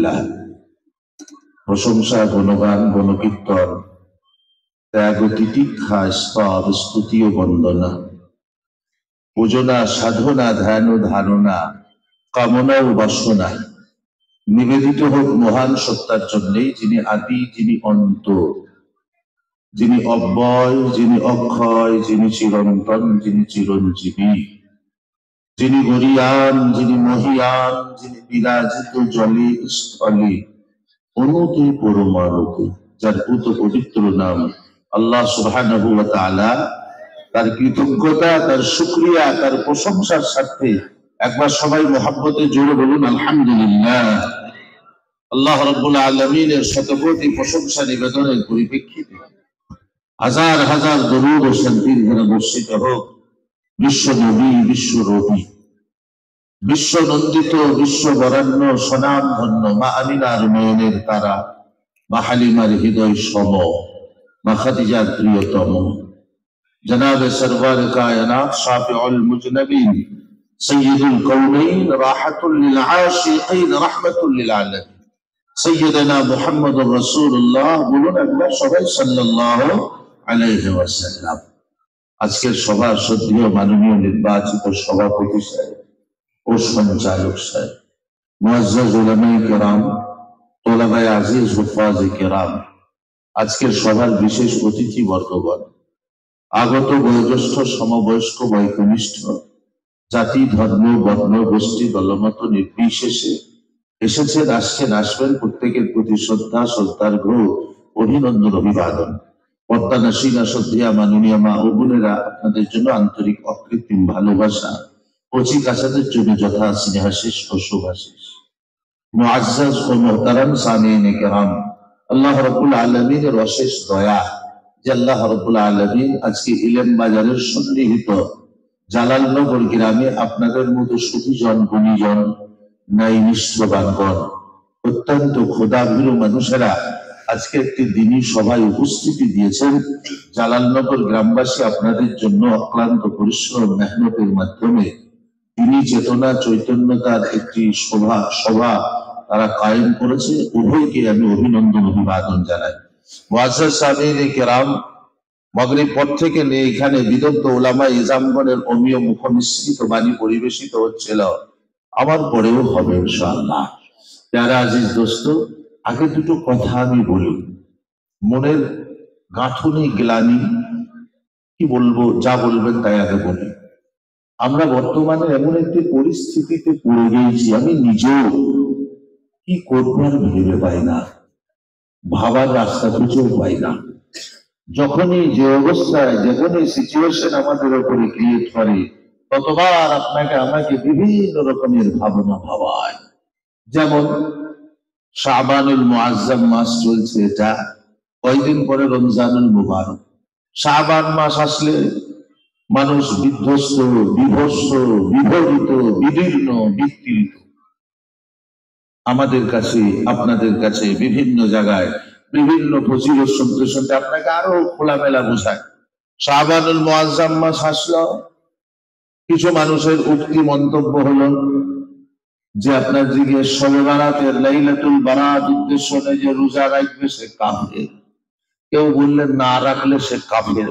আলহামদুলিল্লাহ, প্রশংসা, গুণগান, গণকীর্তন, ত্যাগ, তিতিক্ষা, স্তব, স্তুতি ও বন্দনা, পূজনা, সাধনা, ধ্যান ও ধারণা, কামনা ও বাসনা নিবেদিত হোক মহান সত্তার জন্যেই, যিনি আদি, যিনি অন্ত, যিনি অব্যয়, যিনি অক্ষয়, যিনি চিরন্তন, যিনি চিরঞ্জীবী, যিনি গরিয়ান, যিনি মহিয়ান, যিনি বিরাজিত জলে স্থলে অনুতি পরমাণুতে, যার পূত পবিত্র নাম আল্লাহ সুবহানাহু ওয়া তাআলা। তার কৃতজ্ঞতা, তার শুকরিয়া, তার প্রশংসার সাথে একবার সবাই মহব্বতে জোরে বলুন আলহামদুলিল্লাহ। আল্লাহ রাব্বুল আলামিনের শতকোটি প্রশংসা নিবেদনের পরিপ্রেক্ষিতে হাজার হাজার দরুদ ও শান্তির ধারা বর্ষিত হোক বিশ্ব নবী, বিশ্ব রবি, বিশ্ব নন্দিত, বিশ্ব বরেণ্য, স্বনাম ধন্য মা আমিনার নয়নের তারা, মা হালিমার হৃদয় সম, মা খাদিজার প্রিয়তম, জনাবে সরওয়ার কায়নাত, শাফিউল মুজনবিন, সৈয়দুল কওনাইন, রাহাতুল লিল আশিকিন, রাহমাতুল লিল আলামিন, সৈয়দনা মুহাম্মদুর রাসূলুল্লাহ। বলুন একবার সবাই সাল্লাল্লাহু আলাইহি ওয়াসাল্লাম। আজকের সভার শ্রদ্ধেয় মাননীয় নির্বাচিত সভাপতি সাহেব ও সঞ্চালক সাহেব, মুআজ্জাজ উলামায়ে কেরাম, তোলাবায়ে আজিজ, হুফাজে কেরাম, আজকের সভার বিশেষ অতিথি বর্গগণ, আগত বয়োজ্যেষ্ঠ, সমবয়স্ক, বয়কনিষ্ঠ, জাতি, ধর্ম, বর্ণ, গোষ্ঠী, দলমত নির্বিশেষে এসেছেন, আসছেন, আসবেন, প্রত্যেকের প্রতি শ্রদ্ধা, শ্রদ্ধার্ঘ অভিনন্দন, অভিবাদন। পর্দা নাসিনা শ্রদ্ধেয়া মাননীয় মা ও বোনেরা, আপনাদের জন্য আন্তরিক অকৃত্রিম ভালোবাসা, কচি কাছাদের জন্য যথা স্নেহাশিস ও শুভাশিস। মুআজ্জাজ ও মুহতারাম সামিঈনে কেরাম, আল্লাহ রাব্বুল আলামিনের অশেষ দয়া যে আল্লাহ রাব্বুল আলামিন আজকে ইলম বাজারের সন্নিহিত জালালনগর গ্রামে আপনাদের মতো সুধীজন, গুণীজন, ন্যায় নিষ্ঠবানগণ, অত্যন্ত ক্ষুধাভীরু মানুষেরা আজকে একটি দিনী সভায় উপস্থিতি দিয়েছেন। জালালনগর গ্রামবাসী আপনাদের জন্য অক্লান্ত পরিশ্রম, মেহনতের মাধ্যমে তিনি চেতনা, চৈতন্যতার একটি সভা তারা কায়েম করেছে। উভয়কে আমি অভিনন্দন, অভিবাদন জানাই। মুআজ্জাজ সামিঈনে কেরাম, মাগরিব পর থেকে নিয়ে এখানে বিদগ্ধ উলামা ইজামগণের অমীয় মুখনিসৃত বাণী পরিবেশিত হচ্ছিল, আমার পরেও হবে ইনশাআল্লাহ। যারা আজিজ দোস্ত, আগে দুটো কথা আমি বলি, মনের গাঁথুনি, গ্লানি, কি বলবো, যা বলবেন তাই আগে বলি। আমরা বর্তমানে এমন একটি পরিস্থিতিতে পড়ে গিয়েছি, আমি নিজেও কি করবো আর ভেবে পাই না, ভাবার রাস্তা খুঁজেও পাই না। যখনই যে অবস্থায়, যখনই সিচুয়েশন আমাদের উপরে ক্রিয়েট করে, ততবার আপনাকে আমাকে বিভিন্ন রকমের ভাবনা ভাবায়। যেমন শাবানুল মুআজ্জাম মাস চলছে, এটা কয়েকদিন পরে রমজানুল মুবারক। শাবান মাস আসলে মানুষ বিধ্বস্ত, বিভৎস, বিভরিত, বিদীর্ণ, বিস্তৃত। আমাদের কাছে, আপনাদের কাছে বিভিন্ন জায়গায় বিভিন্ন ফজিলত শুনতে শুনতে আপনাকে আরো খোলামেলা বোঝায়। শাবানুল মুআজ্জাম মাস আসলো, কিছু মানুষের উক্তি মন্তব্য হলো যে আপনার দিকে শবে বারাতের, লাইলাতুল বারাত উদ্দেশ্য নেই যে রোজা রাখবে সে কাফের, কেউ বললেন না রাখলে সে কাফের,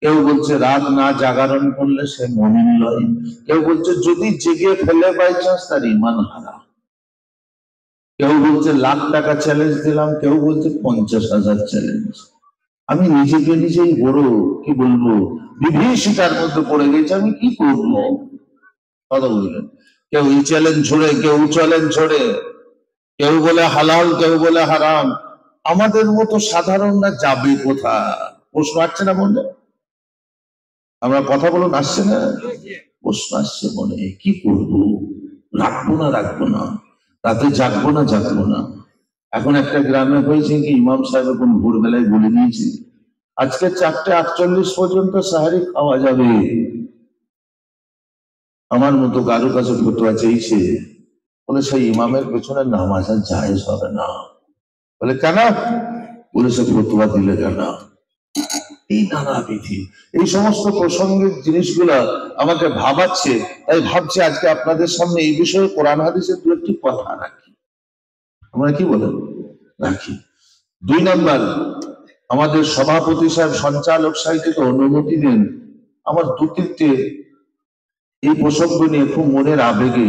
কেউ বলছে রাত না জাগরণ করলে সে মুমিন নয়, কেউ বলছে যদি জেগে ফেলে বাই চান্স তার ঈমান হারা, কেউ বলছে লাখ টাকা চ্যালেঞ্জ দিলাম, কেউ বলছে 50,000 চ্যালেঞ্জ। আমি নিজেকে নিজেই বড় কি বলবো বিভীষিকার মধ্যে পড়ে গেছি, আমি কি করবো। কথা বললেন, কেউ এই চ্যালেঞ্জ ছোড়ে, কেউ চ্যালেঞ্জ ছোড়ে, কেউ বলে হালাল, কেউ বলে হারাম। আমাদের মতো সাধারণরা যাবে কোথায়? প্রশ্ন আসছে না মনে? আমরা কথা বলুন, আসছে না? প্রশ্ন আসছে মনে, কি করবো, রাখবো না রাখবো না, রাতে জাগবো না জাগবো না। এখন একটা গ্রামে হয়েছে কি, ইমাম সাহেব এখন ভোরবেলায় বলে দিয়েছে আজকে 4:48 পর্যন্ত সাহারি খাওয়া যাবে। আমার মতো কারো কাছে ফতোয়া চেয়েছে, বলে সেই ইমামের পেছনে নামাজ আর জায়েজ হবে না। বলে কেন? বলে সে ফতোয়া দিলে কেন? এই নানা বিধি, এই সমস্ত প্রসঙ্গিক জিনিসগুলো আমাকে ভাবাচ্ছে। তাই ভাবছি আজকে আপনাদের সামনে এই বিষয়ে কোরআন হাদিসের দু একটি কথা রাখি। আমরা কি বলেন রাখি। 2 নাম্বার, আমাদের সভাপতি সাহেব সঞ্চালক সাহেবকে অনুমতি দেন, আমার 2-3টে এই প্রসঙ্গ নিয়ে খুব মনের আবেগে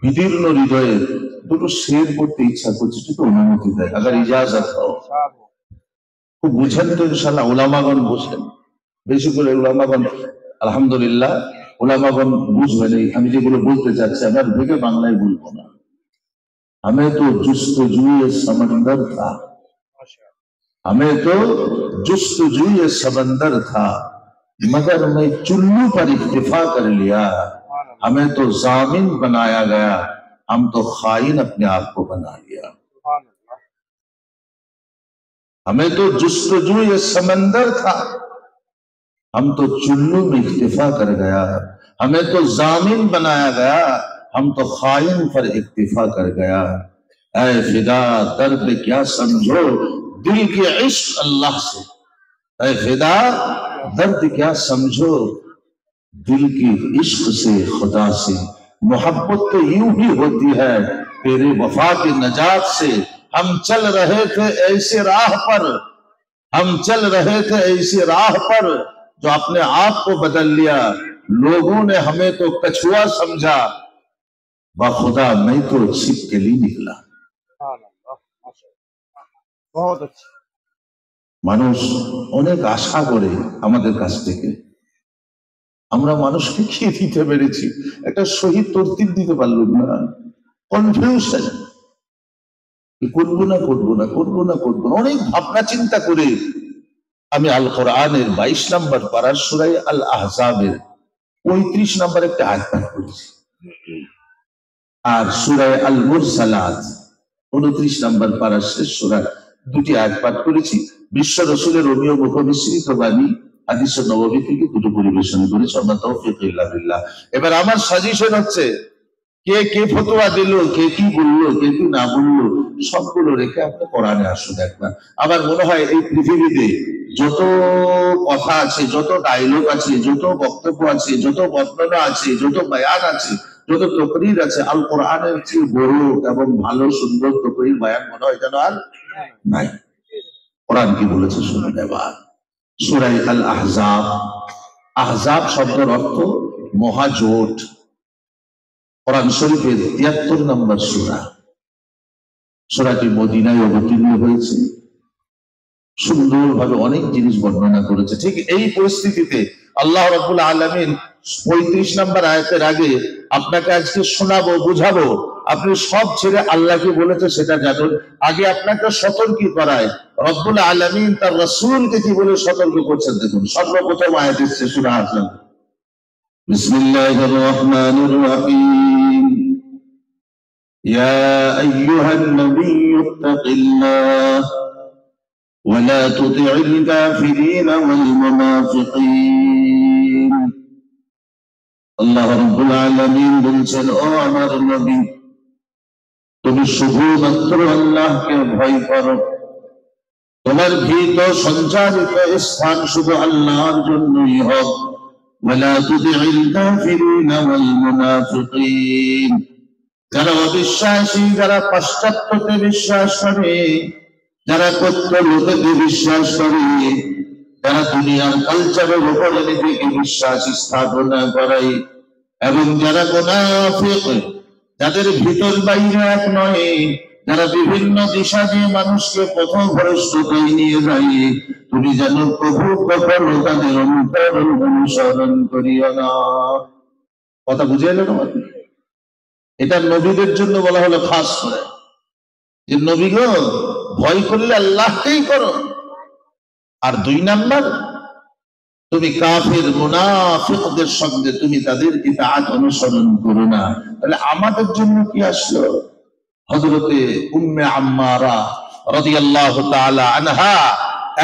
বিদীর্ণ হৃদয়ে 2টো শের করতে ইচ্ছা করছে, যদি অনুমতি দেয়, আগার ইজাজত হয়। খুব বুঝেন তো ইনশাল্লাহ, ওলামাগণ বুঝেন, বেশি করে ওলামাগণ আলহামদুলিল্লাহ ওলামাগণ বুঝবেন। আমি যেগুলো বলতে চাচ্ছি আমার ভেবে বাংলায় বলবো না। हमें तो जुस्तजुए समंदर था, हमें तो जुस्तजुए समंदर था, मगर मैं चुल्लू पर इक्तिफा कर लिया। हमें तो जामिन बनाया गया, हम तो खाइन अपने आप को बना लिया। हमें तो जुस्तजुए समंदर था, हम तो चुल्लू में इक्तिफा कर गया। हमें तो जामिन बनाया गया, हम तो खाइन पर इक्तिफा कर गया। ऐ फिदा दर्द क्या समझो दिल के इश्क अल्लाह से, ऐ फिदा दर्द क्या समझो दिल की इश्क से खुदा से। मोहब्बत तो यूं ही होती है तेरे वफा की नजात से। हम चल रहे थे ऐसे राह पर, हम चल रहे थे ऐसी राह पर जो अपने आप को बदल लिया। लोगों ने हमें तो कछुआ समझा, खुदा मैं तो छिपकली निकला। बहुत अच्छा। মানুষ অনেক আশা করে আমাদের কাছ থেকে, আমরা মানুষকে কি দিতে পেরেছি? একটা শহীদ তরতিব দিতে পারলাম না, কনফিউশন, করবো না করবো না করবো না করবো না, অনেক ভাবনা চিন্তা করে আমি আল কোরআনের 22 নম্বর পারার সূরা আল আহজাবের 35 নম্বর একটা আয়াত পাঠ করেছি, আর সূরা আল মুরসালাত 29 নম্বর পারার শেষ সূরা 2টি আয়াত পাঠ করেছি। বিশ্ব রসুলের রবীয় মুখবিসৃত বাণী হাদিস নববী থেকে 2টো পরিবেশন করেছি। আমার তৌফিক ইল্লা বিল্লাহ। এবার আমার সাজেশন হচ্ছে, কে কে ফতোয়া দিল, কে কি বললো, কে কি না বললো, সবগুলো রেখে আপনি কোরআনে আসুন একবার। আমার মনে হয় এই পৃথিবীতে যত কথা আছে, যত ডায়লগ আছে, যত বক্তব্য আছে, যত বর্ণনা আছে, যত বয়ান আছে, যত তকরির আছে, আল কোরআনের চেয়ে বড় এবং ভালো সুন্দর তকরির বয়ান মনে হয় যেন আর নাই। কোরআন কি বলেছে শুনুন এবার। সূরা আল আহজাব, আহজাব শব্দের অর্থ মহাজোট। কোরআন শরীফের 73 নম্বর সূরা। সূরাটি মদিনায় অবতীর্ণ হয়েছে, সুন্দরভাবে অনেক জিনিস বর্ণনা করেছে। ঠিক এই পরিস্থিতিতে আল্লাহ রাব্বুল আলামিন 35 নম্বর আয়াতের আগে আপনাকে আজকে শোনাবো, বুঝাবো, আপনি সব ছেড়ে আল্লাহকে বলেছে সেটা জানুন। আগে আপনাকে সতর্ক করায় রব্বুল আলামিন তার রাসূলকে কি বলে সতর্ক করছেন দেখুন। সর্বপ্রথম আয়াত এসেছে সূরা আহজাব, বিসমিল্লাহির রহমানির রহিম, ইয়া আইয়ুহান নাবিয়্যু ইত্তাকিল্লাহ ওয়া লা তুতি'ল কাফিরিন ওয়াল মুনাফিকিন। আল্লাহ রাব্বুল আলামিন বলছেন, ও আমার নবী, তুমি শুধুমাত্র আল্লাহকে ভয় করো, তোমার ভীত সঞ্চারিত স্থান শুধু আল্লাহর জন্যই হোক। ওয়ালা তুতি'ল কাফিরিন ওয়াল মুনাফিকিন, যারা অবিশ্বাসী, যারা পাশ্চাত্যকে বিশ্বাস করে, যারা কৌতূহলকে বিশ্বাস করে, যারা দুনিয়ার কালচারের উপরে নিজেকে বিশ্বাস স্থাপনা করে, এবং যারা মুনাফিক, যাদের ভিতর বাইরে এক নয়, যারা বিভিন্ন দিশা দিয়ে মানুষকে পথভ্রষ্টতায় নিয়ে যায়, তুমি যেন প্রভু কখনো তাদের অনুকরণ অনুসরণ করিও না। কথা বুঝে এলেন? এটা নবীদের জন্য বলা হলো খাস করে, যে নবী গো, ভয় করলে আল্লাহকেই করো। আর 2 নাম্বার, তুমি কাফির মুনাফিকদের সঙ্গে তুমি তাদের ইতাআত অনুসরণ করো না। তাহলে আমাদের জন্য কি আসলো? হযরতে উম্মে আম্মারা রাদিয়াল্লাহু তাআলা আনহা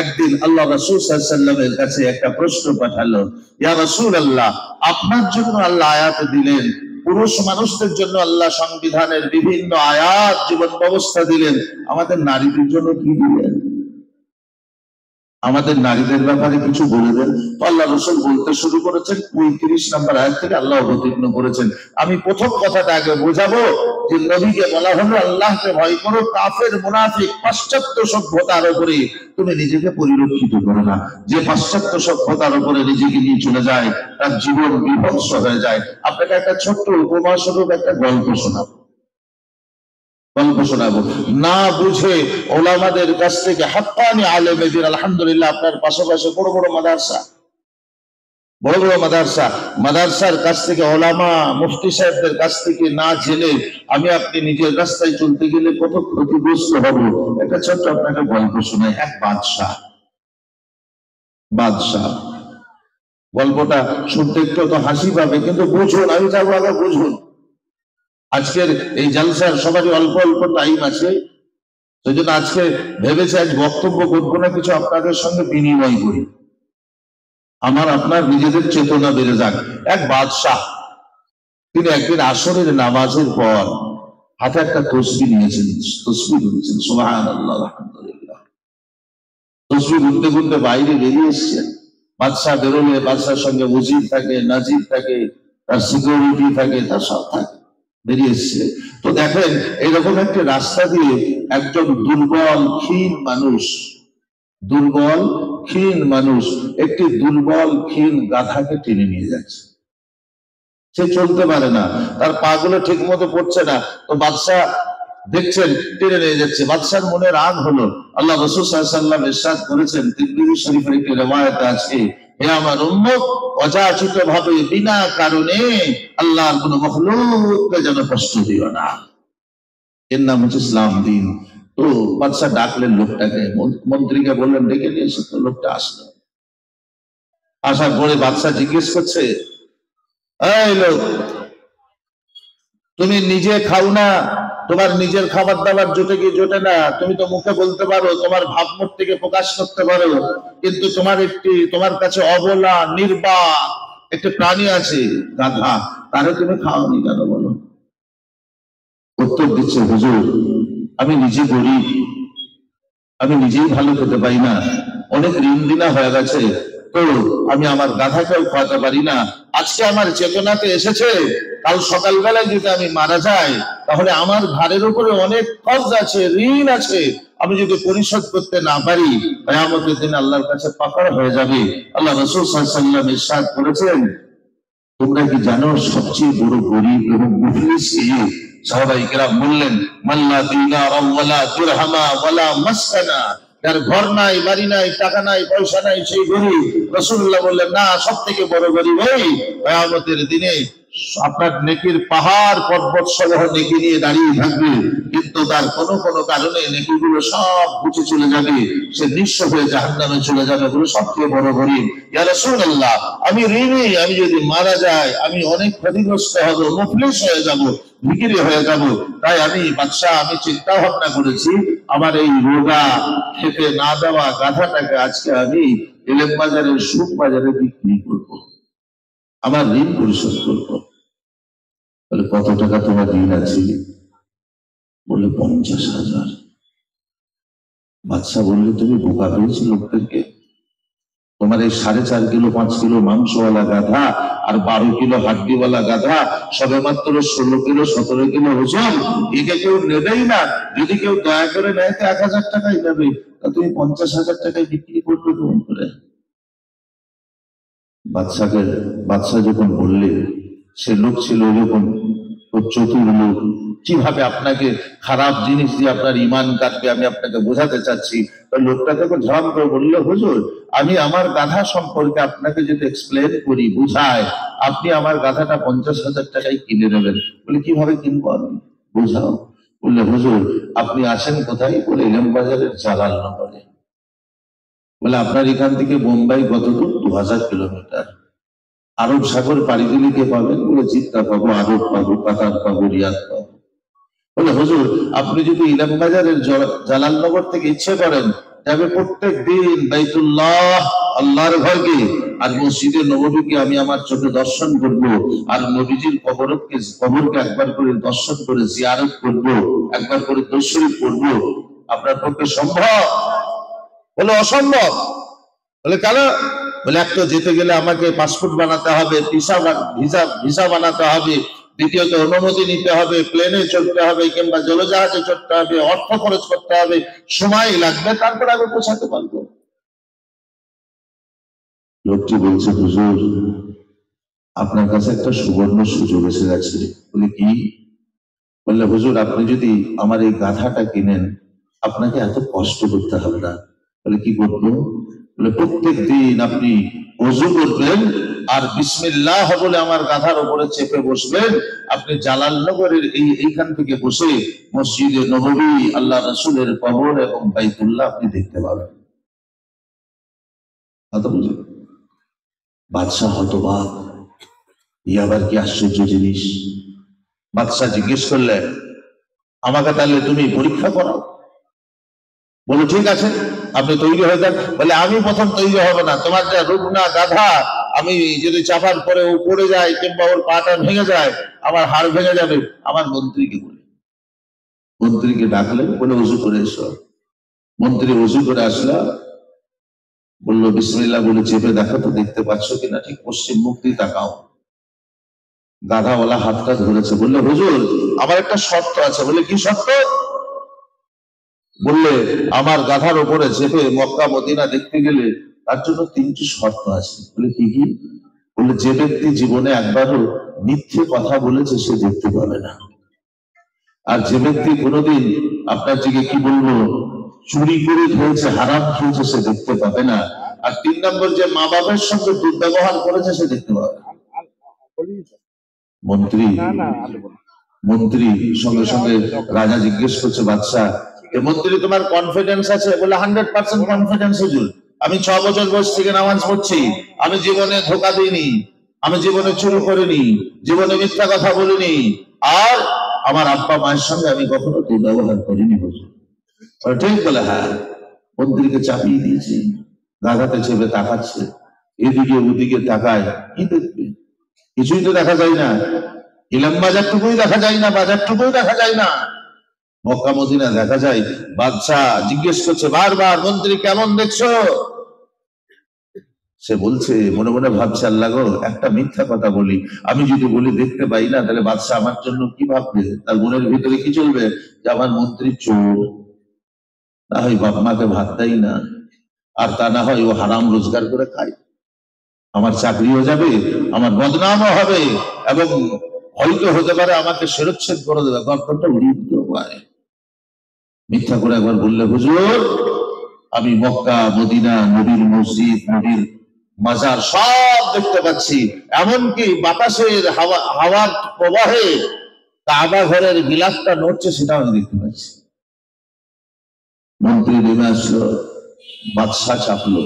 একদিন আল্লাহ রাসূল সাল্লাল্লাহু আলাইহি ওয়াসাল্লামের কাছে একটা প্রশ্ন পাঠালো, ইয়া রাসূলুল্লাহ, আপনার জন্য আল্লাহ আয়াত দিলেন, পুরুষ মানুষদের জন্য আল্লাহ সংবিধানের বিভিন্ন আয়াত জীবন ব্যবস্থা দিলেন, আমাদের নারীদের জন্য কি দিলেন? আমাদের নারীদের ব্যাপারে কিছু বলে দেন। আল্লাহ রাসূল বলতে শুরু করেছেন ৩৫ নম্বর আয়াত থেকে আল্লাহ অবতীর্ণ করেছেন। আমি প্রথম কথাটা আগে বোঝাবো যে নবীকে বলা হলো আল্লাহকে ভয় করো, কাফের মুনাফিক পাশ্চাত্য সভ্যতার উপরে তুমি নিজেকে পরিরক্ষিত করো না। যে পাশ্চাত্য সভ্যতার উপরে নিজেকে নিয়ে চলে যায় তার জীবন বিধ্বস্ত হয়ে যায়। আপনাকে একটা ছোট্ট উপমা স্বরূপ একটা গল্প শোনাবো। না বুঝে ওলামাদের কাছ থেকে হাক্কানি আলেমেদের, আলহামদুলিল্লাহ আপনার পাশাপাশি বড় বড় মাদ্রাসার কাছ থেকে ওলামা মুফতি সাহেবদের কাছ থেকে না জেনে আমি আপনি নিজের রাস্তায় চলতে গেলে কত ক্ষতিগ্রস্ত হব। একটা ছোট্ট আপনাকে গল্প শোনাই। এক বাদশাহ গল্পটা শুনতে একটু তো হাসি পাবে, কিন্তু বুঝুন, আমি চাইবো আগে বুঝুন। আজকের এই জালসার সবারই অল্প অল্প টাইম আছে, সেই জন্য আজকে ভেবেছি আজ বক্তব্য করবো না, কিছু আপনাদের সঙ্গে বিনিময় করি, আমার আপনার নিজেদের চেতনা বেড়ে যাক। এক বাদশাহ, তিনি একদিন আসরের নামাজের পর হাতে একটা তসবিহ নিয়েছেন, তসবিহ গুনছেন, সুবহানাল্লাহ আলহামদুলিল্লাহ। তসবিহ গুনতে গুনতে বাইরে বেরিয়ে এসছেন। বাদশাহ বেরোলে বাদশার সঙ্গে উজির থাকে, নাজির থাকে, তার সিকিউরিটি থাকে, তার সব থাকে, বেরিয়ে এসছে। তো দেখেন এরকম একটা রাস্তা দিয়ে একজন দুর্বল ক্ষীণ মানুষ একটি দুর্বল ক্ষীণ গাধাকে টেনে নিয়ে যাচ্ছে। সে চলতে পারে না, তার পা গুলো ঠিক মতো পড়ছে না। তো বাদশাহ দেখছেন টেনে নিয়ে যাচ্ছে। বাদশার মনে রাগ হলো। আল্লাহ রাসূল সাল্লাল্লাহু আলাইহি ওয়াসাল্লাম ইরশাদ করেছেন, তিরমিজি শরীফের একটি রওয়ায়াত আছে, হে আমার উম্মত, অযাচিত ভাবে বিনা কারণে আল্লাহর কোন মাখলুককে যেন কষ্ট দিও না। এর নাম হচ্ছে ইসলাম দিন। তো বাদশাহ ডাকলেন লোকটাকে, মন্ত্রীকে বললেন ডেকে নিয়ে এসে। তো লোকটা আসলো। আসার পরে বাদশাহ জিজ্ঞেস করছে, এই লোক, তুমি নিজে খাও না, তোমার নিজের খাবার দাবার জোটে কি জোটে না, তুমি তো মুখে বলতে পারো, তোমার ভাবমূর্তি থেকে প্রকাশ করতে পারো, কিন্তু তোমার কাছে অবলা নির্বাক একটি প্রাণী আছে, গাধা, তারে তুমি খাওনি কেন বলো? উত্তর দিচ্ছে, হুজুর, আমি নিজে গরিব, আমি নিজেই ভালো খেতে পাই না, অনেক ঋণ দিনা হয়ে গেছে, তো আমি আমার গাধাকেও খাওয়াতে পারি না। আজকে আমার চেতনাতে এসেছে, কাল সকালবেলায় যদি আমি মারা যাই তাহলে আমার ঘাড়ের উপরে অনেক কর্জ আছে, ঋণ আছে, আমি যদি পরিশোধ করতে না পারি কিয়ামতের দিন আল্লাহর কাছে পাকড় হয়ে যাবে। আল্লাহ রাসূল সাল্লাল্লাহু আলাইহি ওয়াসাল্লাম ইরশাদ করেছেন, তোমরা কি জানো সবচেয়ে বড় গরিব এবং মুফলিস কে? সাহাবায়ে কেরাম বললেন, মাল্লা দিনার ওয়ালা দিরহামা ওয়ালা মাসকানা, যার ঘর নাই, বাড়ি নাই, টাকা নাই, পয়সা নাই, সেই গরিব। রাসূলুল্লাহ বললেন, না, সবথেকে বড় গরিব ওই কিয়ামতের দিনে আপনার নেকির পাহাড় পর্বত সমূহ নেকি নিয়ে দাঁড়িয়ে থাকবে, কিন্তু তার কোনো কারণে নেকিগুলো সব ঘুচে চলে যাবে, সে নিঃস্ব হয়ে জাহান্নামে চলে যাবে। বলে সবচেয়ে বড় গরিব। ইয়া রাসূলুল্লাহ, আমি ঋণী, আমি যদি মারা যাই আমি অনেক ক্ষতিগ্রস্ত হব, মুফলিস হয়ে যাব, ভিখিরি হয়ে যাব। তাই আমি বাদশাহ, আমি চিন্তা ভাবনা করেছি, আমার এই রোগা খেতে না দেওয়া গাধাটাকে আজকে আমি এলেম বাজারের সুখ বাজারে বিক্রি করবো, আমার ঋণ পরিশোধ করবো। বলে কত টাকা তোমার ঋণ আছে? বলে 50,000। বাদশা বললে, তুমি বোকা পেয়েছি লোকদেরকে, তোমার এই 4.5 কিলো 5 কিলো মাংসওয়ালা গাধা আর 12 কিলো হাড্ডিওয়ালা গাধা সবে মাত্র 16 কিলো 17 কিলো ওজন, একে কেউ নেবেই না। যদি কেউ দয়া করে নেয় তো 1,000 টাকাই নেবে, তুমি 50,000 টাকায় বিক্রি করবে কেমন করে? বাদশা যখন বললে, সে লোক ছিল এরকম চতুর লোক, কিভাবে আপনাকে খারাপ জিনিস দিয়ে আপনার ইমান কাটবে আমি আপনাকে বোঝাতে চাচ্ছি। লোকটা তখন ঝাম করে বললো, হুজুর, আমি আমার গাধা সম্পর্কে আপনাকে যদি এক্সপ্লেন করি, বুঝাই, আপনি আমার গাধাটা 50,000 টাকায় কিনে নেবেন। বলে কিভাবে কিনবো আমি, বুঝাও। বললে, হুজুর, আপনি আসেন কোথায়? বলে ইলাম বাজারের জালালনগরে। বলে আপনার এখান থেকে বোম্বাই কত দূর? 2000 কিলোমিটার। আরব সাগর পাড়ি দিলে কে পাবেন? বলে জিদ্দা পাবো, আরব পাবো, কাতার পাবো, রিয়াদ পাবো। বলে হুজুর, আপনি যদি ইলাম বাজারের জালালনগর থেকে ইচ্ছে করেন, যাবে প্রত্যেক দিন বাইতুল্লাহ, আল্লাহর ঘরকে আর মসজিদে নববীকে আমি আমার চোখে দর্শন করব, আর নবীজির কবরকে একবার করে দর্শন করে জিয়ারত করব, একবার করে দরুদ শরীফ পড়ব, আপনার পক্ষে সম্ভব? বলে অসম্ভব। বলে কেন? বলে এক তো যেতে গেলে আমাকে পাসপোর্ট বানাতে হবে, ভিসা বানাতে হবে, দ্বিতীয়ত অনুমতি নিতে হবে, প্লেনে চড়তে হবে কিংবা জলজাহাজে চড়তে হবে, অর্থ খরচ করতে হবে, সময় লাগবে, তারপর আমি পৌঁছাতে পারবো। লোকটি বলছে, হুজুর আপনার কাছে একটা সুবর্ণ সুযোগ এসে গেছে। বলে কি? বললে হুজুর আপনি যদি আমার এই গাধাটা কিনেন আপনাকে এত কষ্ট করতে হবে না। বলে কি করবো? বলে প্রত্যেক দিন আপনি ওযু করবেন আর বিসমিল্লাহ বলে আমার গাধার উপরে চেপে বসবেন। আপনি জালালনগরের এইখান থেকে বসে মসজিদে নববী, আল্লাহ রাসূলের কবর এবং বাইতুল্লাহ আপনি দেখতে পাবেন। বাদশাহ হতবাক, ই আবার কি আশ্চর্য জিনিস। বাদশাহ জিজ্ঞেস করলেন, আমাকে তাহলে তুমি পরীক্ষা করাও। বলে ঠিক আছে, আপনি তৈরি হয়ে যান। বলে আমি প্রথম তৈরি হব না, তোমার যা রুগ্না গাধা, আমি যদি চাপার পরে ও পড়ে যায় কিংবা ওর পাটা ভেঙে যায়, আমার হাড় ভেঙে যাবে। আমার মন্ত্রীকে বলে, মন্ত্রীকে ডাকলেন, বলে ওযু করে এসো। মন্ত্রী ওযু করে আসলো, বললো বিসমিল্লাহ বলে চেপে দেখো তো দেখতে পাচ্ছ কিনা, ঠিক পশ্চিম মুখ দিয়ে তাকাও। গাধাওয়ালা হাতটা ধরেছে, বললো হুজুর আমার একটা শর্ত আছে। বলে কি শর্ত? বললে আমার গাধার উপরে চেপে মক্কা মদিনা দেখতে গেলে তার জন্য 3টি শর্ত আছে। বলে কি কি? বলে যে ব্যক্তি জীবনে একবারও মিথ্যে কথা বলেছে সে দেখতে পাবে না, আর যে ব্যক্তি কোনোদিন আপনার দিকে কি বলবো চুরি করে খেয়েছে, হারাম খেয়েছে, সে দেখতে পাবে না, আর 3 নম্বর যে মা বাবার সঙ্গে দুর্ব্যবহার করেছে সে দেখতে পাবে না। মন্ত্রী মন্ত্রী সঙ্গে সঙ্গে রাজা জিজ্ঞেস করছে, বাদশাহ মন্ত্রী তোমার কনফিডেন্স আছে? বলে 100% কনফিডেন্স হুজুর। আমি 6 বছর বয়স থেকে নামাজ পড়ছি, আমি জীবনে ধোঁকা দিইনি, আমি জীবনে চুরি করিনি, জীবনে মিথ্যা কথা বলিনি, আর আমার আব্বা মায়ের সঙ্গে আমি কখনো দুর্ব্যবহার করিনি হুজুর। ঠিক বলে হ্যাঁ। মন্ত্রীকে চাপিয়ে দিয়েছি, গাধাতে চেপে তাকাচ্ছে, এদিকে ওদিকে তাকায়, কি দেখবে? কিছুই তো দেখা যায় না, ইলাম বাজারটুকুই দেখা যায় না, বাজারটুকুই দেখা যায় না, মক্কা মদিনা দেখা যায়। বাদশাহ জিজ্ঞেস করছে বারবার, মন্ত্রী কেমন দেখছো? সে বলছে মনে মনে ভাবছে, আল্লাহ গো একটা মিথ্যা কথা বলি, আমি যদি বলি দেখতে পাই না, তাহলে বাদশাহ আমার জন্য কি ভাববে? তার মনের ভিতরে কি চলবে? যে আমার মন্ত্রী চোর, না হয় বাপ মাকে ভাত দেয় না, আর তা না হয় ও হারাম রোজগার করে খায়, আমার চাকরিও যাবে, আমার বদনামও হবে, এবং হয়তো হতে পারে আমাকে শিরচ্ছেদ করে দেবে, গর্তটা উড়িয়ে দিতে পারে। মিথ্যা করে একবার বললে হুজুর আমি মক্কা মদিনা, নবীর মসজিদ, নবীর মাজার সব দেখতে পাচ্ছি, এমনকি বাতাসের হাওয়ার প্রবাহে কাবা ঘরের গিলাফটা নড়ছে সেটাও আমি দেখতে পাচ্ছি। মন্ত্রী নেমে আসলো, বাদশাহ চাপলো,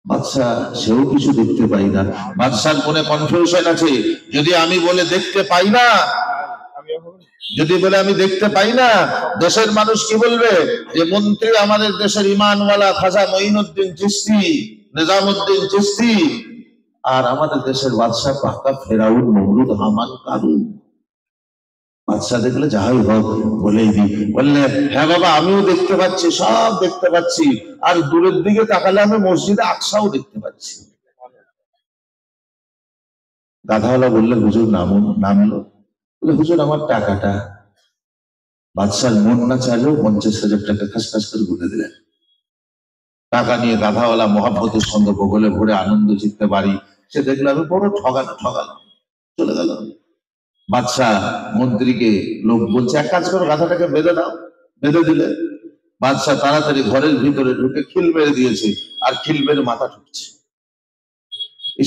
বাদশাহ সেও কিছু দেখতে পাই না। বাদশার মনে কনফিউশন আছে, যদি আমি বলে দেখতে পাই না, যদি বলে আমি দেখতে পাই না, দেশের মানুষ কি বলবে? যে মন্ত্রী আমাদের দেশের ইমানওয়ালা খাজা মঈনুদ্দিন চিশতি, নিজামুদ্দিন চিশতি, আর আমাদের দেশের বাদশাহ পাক্কা ফেরাউন, নমরুদ, হামান, কারুন। বাদশাহ দেখলে যাই হোক বলেই দি, বললে হ্যাঁ বাবা আমিও দেখতে পাচ্ছি, সব দেখতে পাচ্ছি, আর দূরের দিকে তাকালে আমি মসজিদে আকসাও দেখতে পাচ্ছি। গাধাওয়ালা বললে হুজুর নামুন। নামলো, বলে হুজুর আমার টাকাটা। বাদশার মন না চাইলেও 50,000 টাকা খাস খাস করে গুনে দিলেন। টাকা নিয়ে গাধাওয়ালা মহাব্বতের সঙ্গে বগলে ভরে আনন্দ চিত্তে বাড়ি। সে দেখলো আমি বড় ঠগালাম, চলে গেল। বাদশাহ মন্ত্রীকে লোক বলছে এক কাজ করো, গাধাটাকে বেঁধে দাও। বেঁধে দিলে বাদশাহ তাড়াতাড়ি ঘরের ভিতরে ঢুকে খিল মেরে দিয়েছে, আর খিল মেরে মাথা ঠুকছে।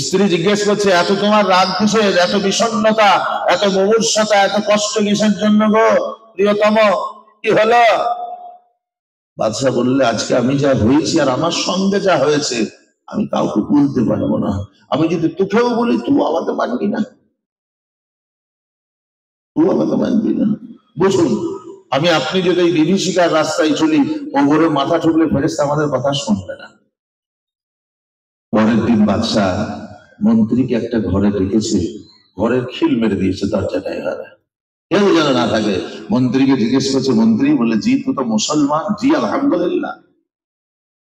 স্ত্রী জিজ্ঞেস করছে এত তোমার রাগ কিসের, এত বিষণ্ণতা, এত মুমূর্ষতা, এত কষ্ট কিসের জন্য গো প্রিয়তম, কি হলো? বাদশাহ বললে আজকে আমি যা হয়েছি আর আমার সঙ্গে যা হয়েছে আমি কাউকে বলতে পারবো না, আমি যদি তোকেও বলি তুই আমাকে মানবি না, তুই আমাকে মানবি না। বুঝুন, আমি আপনি যদি এই বিভীষিকার রাস্তায় চলি, ওপরে মাথা ঠুকলে ফেরেশতা আমাদের কথা শুনবে না। পরের দিন বাদশাহ মন্ত্রীকে একটা ঘরে রেখেছে, ঘরের খিল মেরে দিয়েছে দরজাটায়, কেউ যেন না থাকে। মন্ত্রীকে জিজ্ঞেস করছে, মন্ত্রী বলে জি তুই তো মুসলমান? জি আলহামদুলিল্লাহ।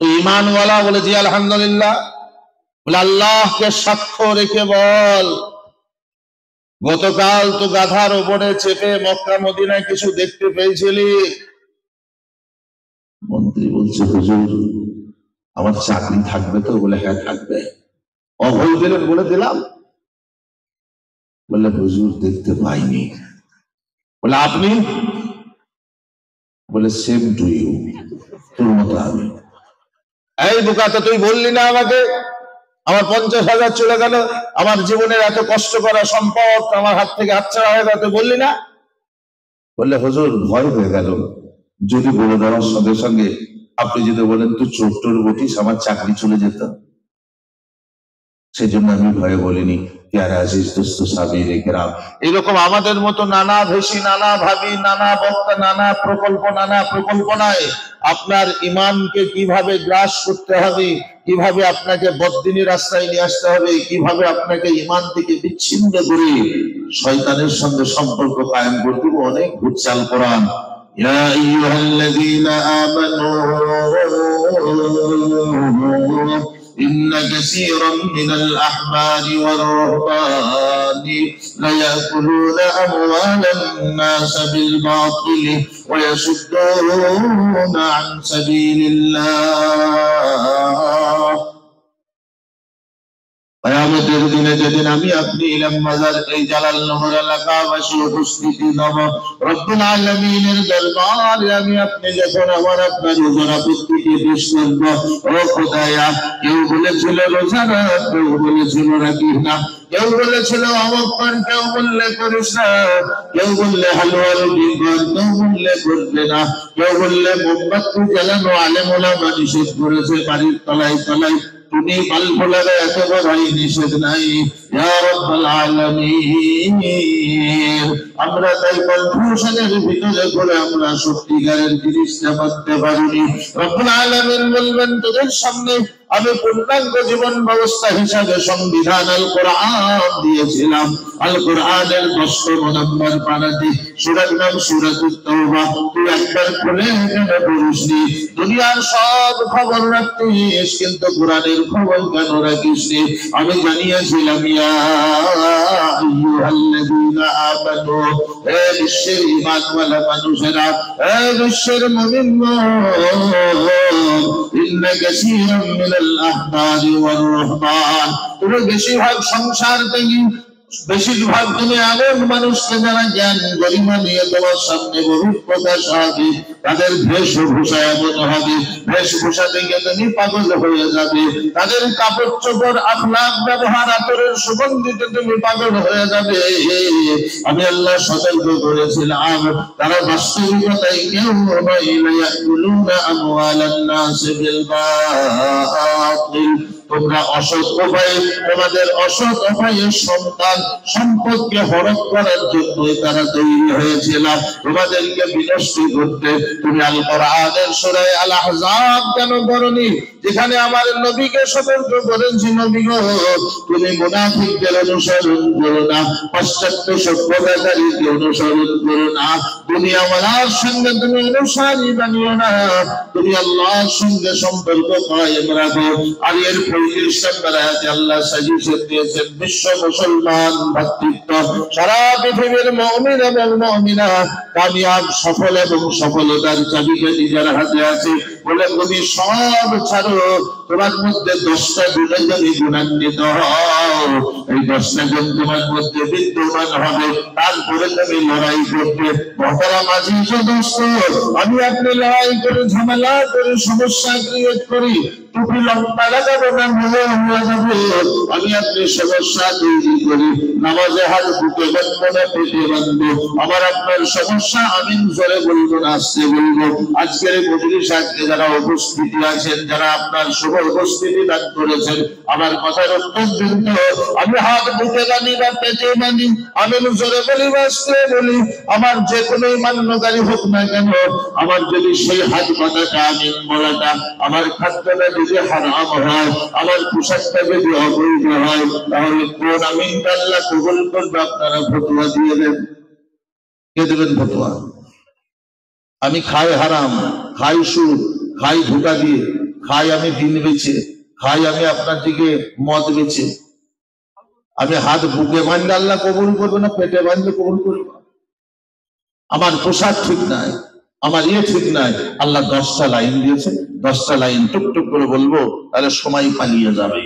ঈমানওয়ালা বলে জি আলহামদুলিল্লাহ। বলে আল্লাহকে সাক্ষ্য রেখে বল, গতকাল তো গাধার ওপরে চেপে মক্কা মদিনায় কিছু দেখতে পেয়েছিলি? মন্ত্রী বলছে হুজুর আমার চাকরি থাকবে তো? বলে হ্যাঁ থাকবে। অভয় দিলেন বলে দিলাম। বলে হুজুর দেখতে পাইনি। বলে আপনি? বলে সেম টু ইউ, তোর মতো আমি। এই বোকা, তো তুই বললি না আমাকে আমার 50,000 চলে গেল, আমার জীবনের এত কষ্ট করা সম্পদ আমার হাত থেকে হাতছাড়া হয়ে গেল, তুই বললি না? বললে হুজুর ভয় হয়ে গেল, যদি বলে দেওয়ার সঙ্গে সঙ্গে আপনি যদি বলেন তুই চোর টোর বটিস, আমার চাকরি চলে যেত, সেজন্য আমি ভয়ে বলিনি। এরকম আমাদের মতো নানা ভেসি, নানা ভাবি, নানা বক্তা, নানা প্রকল্প, নানা প্রকল্পনায় আপনার ইমানকে কিভাবে গ্রাস করতে হবে, কিভাবে আপনাকে বদ্দিনী রাস্তায় নিয়ে আসতে হবে, কিভাবে আপনাকে ইমান থেকে বিচ্ছিন্ন করে শয়তানের সঙ্গে সম্পর্ক কায়েম করতে হবে, অনেক ভুটচাল কোরআন। ইয়া আইয়ুহাল্লাযীনা আমানু إن كثيرا من الأحبار والرهبان ليأكلون أموال الناس بالباطل ويصدون عن سبيل الله কিয়ামতের দিনে যেদিন আমি আপনি ইলাম বাজার এই জালালনগর এলাকাবাসী উপস্থিতি হব রব্বুল আলামিনের দরবারে, আমি আপনি যখন আমার আপনার রোজার আপত্তিকে পেশ করব, ও খোদায়া কেউ বলেছিল রোজা রাখ, কেউ বলেছিল রাখিস না, কেউ বলেছিল অমুক কর, কেউ বললে করিস না, কেউ বললে হালুয়া রুটি কর, কেউ বললে করবে না, কেউ বললে মোমবাতি জ্বালানো আলেম ওলামা নিষেধ করেছে বাড়ির তলায় তলায়, তুমি বাল্ব লাগায় এত বড় নিষেধ নাই। ইয়া রাব্বাল আলামিন, আমরা তাই কনফিউশনের ভিতরে করে আমরা সত্যিকারের জিনিসটা মানতে পারিনি। রব্বুল আলামিন বলবেন তোদের সামনে আমি পূর্ণাঙ্গ জীবন ব্যবস্থা হিসাবে সংবিধান আল কোরআন দিয়েছিলাম। আল কোরআনের 10 নম্বর পারাতে সূরার নাম সূরাতুত তাওবা, তুই একবার খুলে কেন পড়িসনি? দুনিয়ার সব খবর রাখতিস কিন্তু কোরআনের খবর কেন রাখিসনি? আমি জানিয়েছিলাম ইয়া আইয়ুহাল্লাযীনা আমানু, হে বিশ্বের ঈমানওয়ালা মানুষেরা, হে বিশ্বের মুমিনগণ, ইন্না কাসীরাম মিনাল আহবারি ওয়ার রুহবান, তুমি বেশিরভাগ সংসার থেকে বেশিরভাগ তুমি এমন মানুষকে যারা জ্ঞান গরিমা নিয়ে তোমার সামনে বহিঃপ্রকাশ হবে, তাদের বেশভূষা এমন হবে, বেশভূষা দেখে তুমি পাগল হয়ে যাবে, তাদের কাপড় চোপড় আখলাক ব্যবহার আতরের সুগন্ধিতে তুমি পাগল হয়ে যাবে। আমি আল্লাহ সতর্ক করেছিলাম তারা বাস্তবিকতায় কেউ নয়, ইয়াকুলুনা আমওয়ালান নাস বিল বাতিল, তোমরা অসৎ উপায়ে তোমাদের অসৎ উপায়ে সন্তান সম্পদকে হরপ করার জন্য তারা তৈরি হয়েছিল, তোমাদেরকে বিনষ্ট করতে। তুমি আল কোরআনের সূরা আল আহজাব কেন পড়নি, যেখানে আমার নবীকে সতর্ক করেছি, নবী গো তুমি মুনাফিকদের অনুসরণ করো না, পাশ্চাত্য সভ্যতাকারীকে অনুসরণ করো না, দুনিয়াওয়ালার সঙ্গে তুমি অনুসারী বানিও না, তুমি আল্লাহর সঙ্গে সম্পর্ক কায়েম রাখো। আর এর 35 নম্বর আয়াতে আল্লাহ সাজেশন দিয়েছেন বিশ্ব মুসলমান ভ্রাতৃত্ব, সারা পৃথিবীর মুমিন এবং মুমিনা কামিয়াব সফল এবং সফলতার চাবিকাঠি যার হাতে আছে, বলে তুমি সব ছাড়ো, তোমার মধ্যে 10টা গুণে যদি গুণান্বিত হও, এই 10টা গুণ তোমার মধ্যে বিদ্যমান হবে, তারপরে তুমি লড়াই করবে। মহতারাম আজিজ ও দোস্ত, আমি আপনি লড়াই করে ঝামেলা করে সমস্যা ক্রিয়েট করি, টুপি লম্বা লাগাবো না মনে হয়ে যাবে, আমি আপনি সমস্যা তৈরি করি, নামাজে হাত বুকে বাঁধবো না পেটে বাঁধবো, আমার আপনার সমস্যা আমিন জোরে বলবো না আস্তে বলবো। আজকের মজলিসে আজকে যারা উপস্থিতি আছেন, যারা আপনার শুভ উপস্থিতি দান করেছেন, আমার কথার উত্তর দিন তো, আমি হাত বুকে বাঁধি বা পেটে বাঁধি, আমিন জোরে বলি বা আস্তে বলি, আমার যে কোনো মান্যকারী হোক না কেন, আমার যদি সেই হাত বাঁধাটা আমিন বলাটা আমার খাদ্যটা যদি হারাম হয়, আমার পোশাকটা যদি অবৈধ হয়, তাহলে কোন আমিনটা আল্লাহ কবুল করবে? আপনারা ফতোয়া দিয়ে দেন, কে দেবেন ফতোয়া? আমি খাই হারাম, খাই সুদ, খাই ধোঁকা দিয়ে, খাই আমি দিন বেচে, খাই আমি আপনার দিকে মদ বেচে। আমি হাত বুকে বাঁধলে আল্লাহ কবুল করবে না, পেটে বাঁধলে কবুল করবে। আমার পোশাক ঠিক নাই, আমার ঠিক নাই, আল্লাহ 10টা লাইন দিয়েছে, 10টা লাইন টুকটুক করে বলবো, তাহলে সময় পালিয়ে যাবে।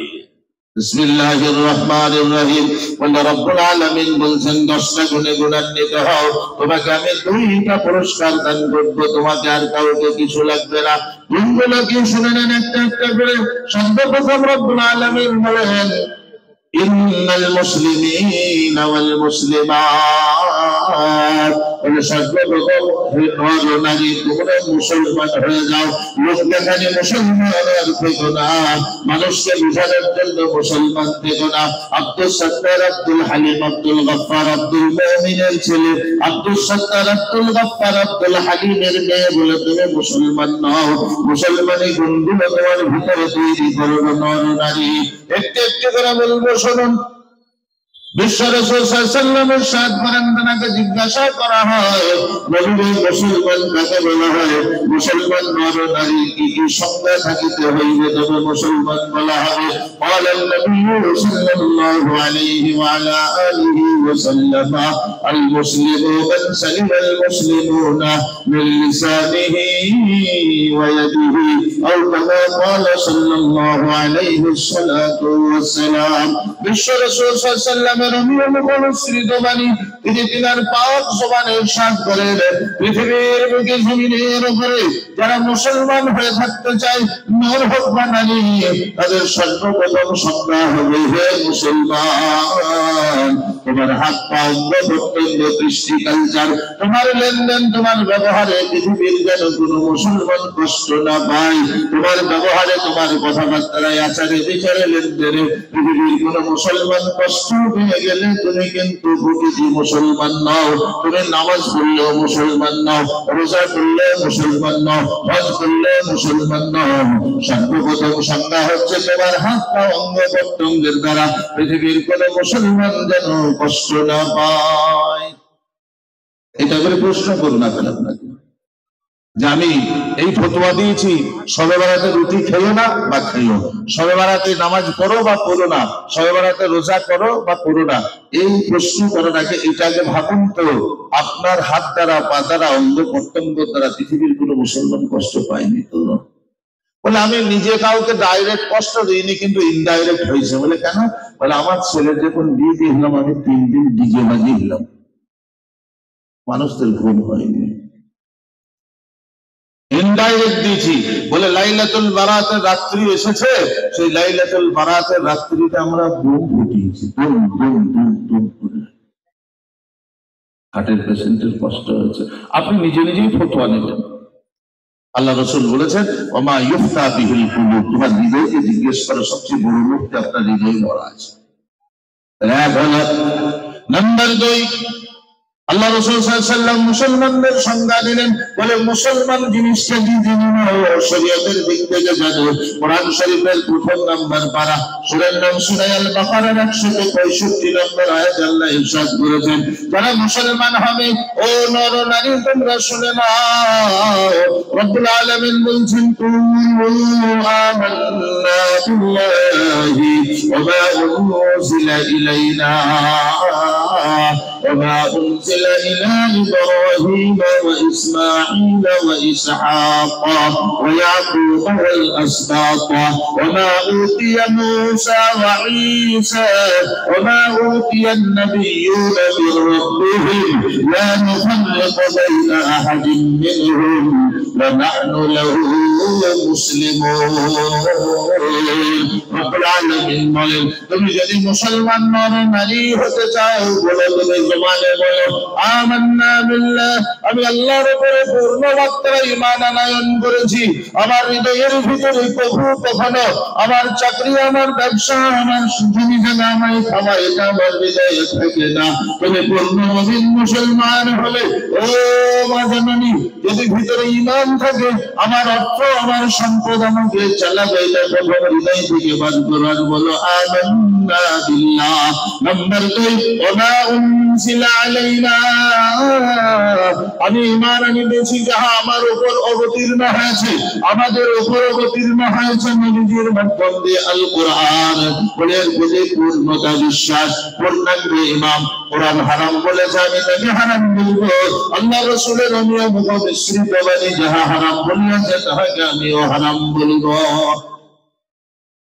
বিসমিল্লাহির রহমানির রহিম। আল্লাহ রাব্বুল আলামিন বলছেন 10টা গুণে গুণান্বিত হও, তোমাকে আমি 2টা পুরস্কার দান করব, তোমাকে আর কাউকে কিছু লাগবে না। গুণগুলো কি শুনে নেন একটা একটা করে। সর্বপ্রথম রাব্বুল আলামিন বলেন ইন্নাল মুসলিমিনা ওয়াল মুসলিমাত, সর্বপ্রথম নারী তোমরা মুসলমান হয়ে যাও। লোক দেখানে মুসলমান আর থেকো না, মানুষকে বোঝানোর জন্য মুসলমান থেকো না। আব্দুল সত্তার, আব্দুল হালিম, আব্দুল গফফার, আব্দুল মুমিনের ছেলে আব্দুল সত্তার, আব্দুল গফফার, আব্দুল হালিমের মেয়ে বলে তুমি মুসলমান নও। মুসলমানি গুণগুলো তোমার ভিতরে তৈরি করবে নর নারী। একটু একটু করে বলবো, শুনুন। বিশ্ব রাসূল সাল্লাল্লাহু আলাইহি ওয়াসাল্লামের সাত বারান্দাকে জিজ্ঞাসা করা হয়, নবী মুসলমান কাকে বলা হয়? মুসলমান নর নারী কি কি সংজ্ঞা থাকিতে হইবে তবে মুসলমান বলা হবে? قال النبي صلى الله عليه وعلى آله وسلم المسلم من سلم المسلمون من لسانه ويده أو كما قال صلى الله عليه الصلاة والسلام। বিশ্ব রাসূল সাল্লাল্লাহু আলাইহি ওয়াসাল্লাম অনুসৃত বাণী তিনি তিনার পাক জবানে ইরশাদ করেন, পৃথিবীর বুকে জমিনের উপরে যারা মুসলমান হয়ে থাকতে চায়, নর হোক বা নারী, তাদের সর্বপ্রথম সংজ্ঞা হবে হে মুসলমান। তোমার হাত পা অঙ্গ প্রত্যঙ্গ দৃষ্টি কালচার, তোমার লেনদেন, তোমার ব্যবহারে পৃথিবীর যেন কোনো মুসলমান কষ্ট না পায়। তোমার ব্যবহারে, তোমার কথাবার্তায়, আচারে বিচারে, লেনদেনে পৃথিবীর কোনো মুসলমান কষ্ট পেয়ে গেলে তুমি কিন্তু প্রকৃতি মুসলমান নও। তুমি নামাজ পড়লেও মুসলমান নও, রোজা করলেও মুসলমান নও, হজ করলেও মুসলমান নও। সর্বপ্রথম সংজ্ঞা হচ্ছে তোমার হাত পা অঙ্গ প্রত্যঙ্গের দ্বারা পৃথিবীর কোন মুসলমান যেন কষ্ট না পায়। এটা করে প্রশ্ন করুন আপনার আপনাকে যে আমি এই ফতোয়া দিয়েছি শবে বরাতে রুটি খেও না বা খেও, শবে বরাতে নামাজ পড়ো বা পড়ো না, শবে বরাতে রোজা করো বা করো না। এই প্রশ্ন করার আগে এটাকে ভাবুন তো, আপনার হাত দ্বারা, পা দ্বারা, অঙ্গ প্রত্যঙ্গ দ্বারা পৃথিবীর কোনো মুসলমান কষ্ট পায়নি তো? বলে আমি নিজে কাউকে ডাইরেক্ট কষ্ট দিইনি, কিন্তু ইনডাইরেক্ট হয়েছে। বলে কেন? বলে আমার ছেলে যখন বিয়ে দিলাম আমি 3 দিন ডিজে বাজিয়ে দিলাম, মানুষদের ঘুম হয়নি, ইনডাইরেক্ট দিয়েছি। বলে লাইলাতুল বারাতের রাত্রি এসেছে, সেই লাইলাতুল বারাতের রাত্রিতে আমরা বুম ফুটিয়েছি, বুম বুম বুম বুম করে। হার্টের পেশেন্টের কষ্ট হয়েছে, আপনি নিজে নিজেই ফতোয়া নেবেন। আল্লাহ রাসূল বলেছেন ওমা ইফতা বিহিল কুলুব, তোমার হৃদয়কে জিজ্ঞেস করো, সবচেয়ে বড় মুক্তি আপনার হৃদয়ে ভরা আছে। নাম্বার 2, আল্লাহ রাসূল সাল্লাল্লাহু আলাইহি ওয়াসাল্লাম মুসলমানদের সংজ্ঞা দিলেন। বলে মুসলমান জিনিসটা কি জেনে নাও, শরীয়তের দিক থেকে জানো। কোরআন শরীফের প্রথম নাম্বার পারা, সূরার নাম সূরা আল বাকারার 165 নম্বর আয়াত আল্লাহ ইরশাদ করেছেন, যারা মুসলমান হবে ও নর নারী তোমরা শুনে নাও। রব্বুল আলামিন বলছেন কুলু আমান্না বিল্লাহি ওয়া মা উনজিলা ইলাইনা وما أنزل إلى إبراهيم وإسماعيل وإسحاق ويعقوب والأسباط وما أوتي موسى وعيسى وما أوتي النبيون من ربهم لا نفرق بين أحد منهم ونحن له مسلمون। رب العالمين বলেন, তুমি যদি মুসলমান নর নারী হতে চাও, বলো তুমি জবানে বলো আমান্না বিল্লাহ, আমি আল্লাহর উপরে পূর্ণ মাত্রায় ঈমান আনয়ন করেছি। আমার হৃদয়ের ভিতরে কখনো আমার চাকরি, আমার ব্যবসা, আমার জমি জায়গা, আমার খাওয়া, এটা আমার হৃদয়ে থাকে না। তুমি পূর্ণ মুমিন মুসলমান হলে ও মা জননী, যদি ভিতরে ঈমান থাকে, আমার অর্থ, আমার আমার সম্পদ আমাকে চালাবে, এটা প্রথম হৃদয় থেকে বাদ করার বলো আমান্না বিল্লাহ। নাম্বার 2 ওয়া উনজিলা আলাইনা, আমি ঈমান আনিতেছি যাহা আমার উপর অবতীর্ণ হয়েছে, আমাদের উপর অবতীর্ণ হয়েছে নবীজির মাধ্যম দিয়ে আল কোরআন। বলে বুঝে পূর্ণতা বিশ্বাস, পূর্ণাঙ্গ ঈমান। কোরআন হারাম বলেছে আমি তাকে হারাম বলবো, আল্লাহ রাসূলের নিয়ম মিশ্রিত বাণী যাহা হারাম বলিয়াছে তাহাকে আমিও হারাম বলবো।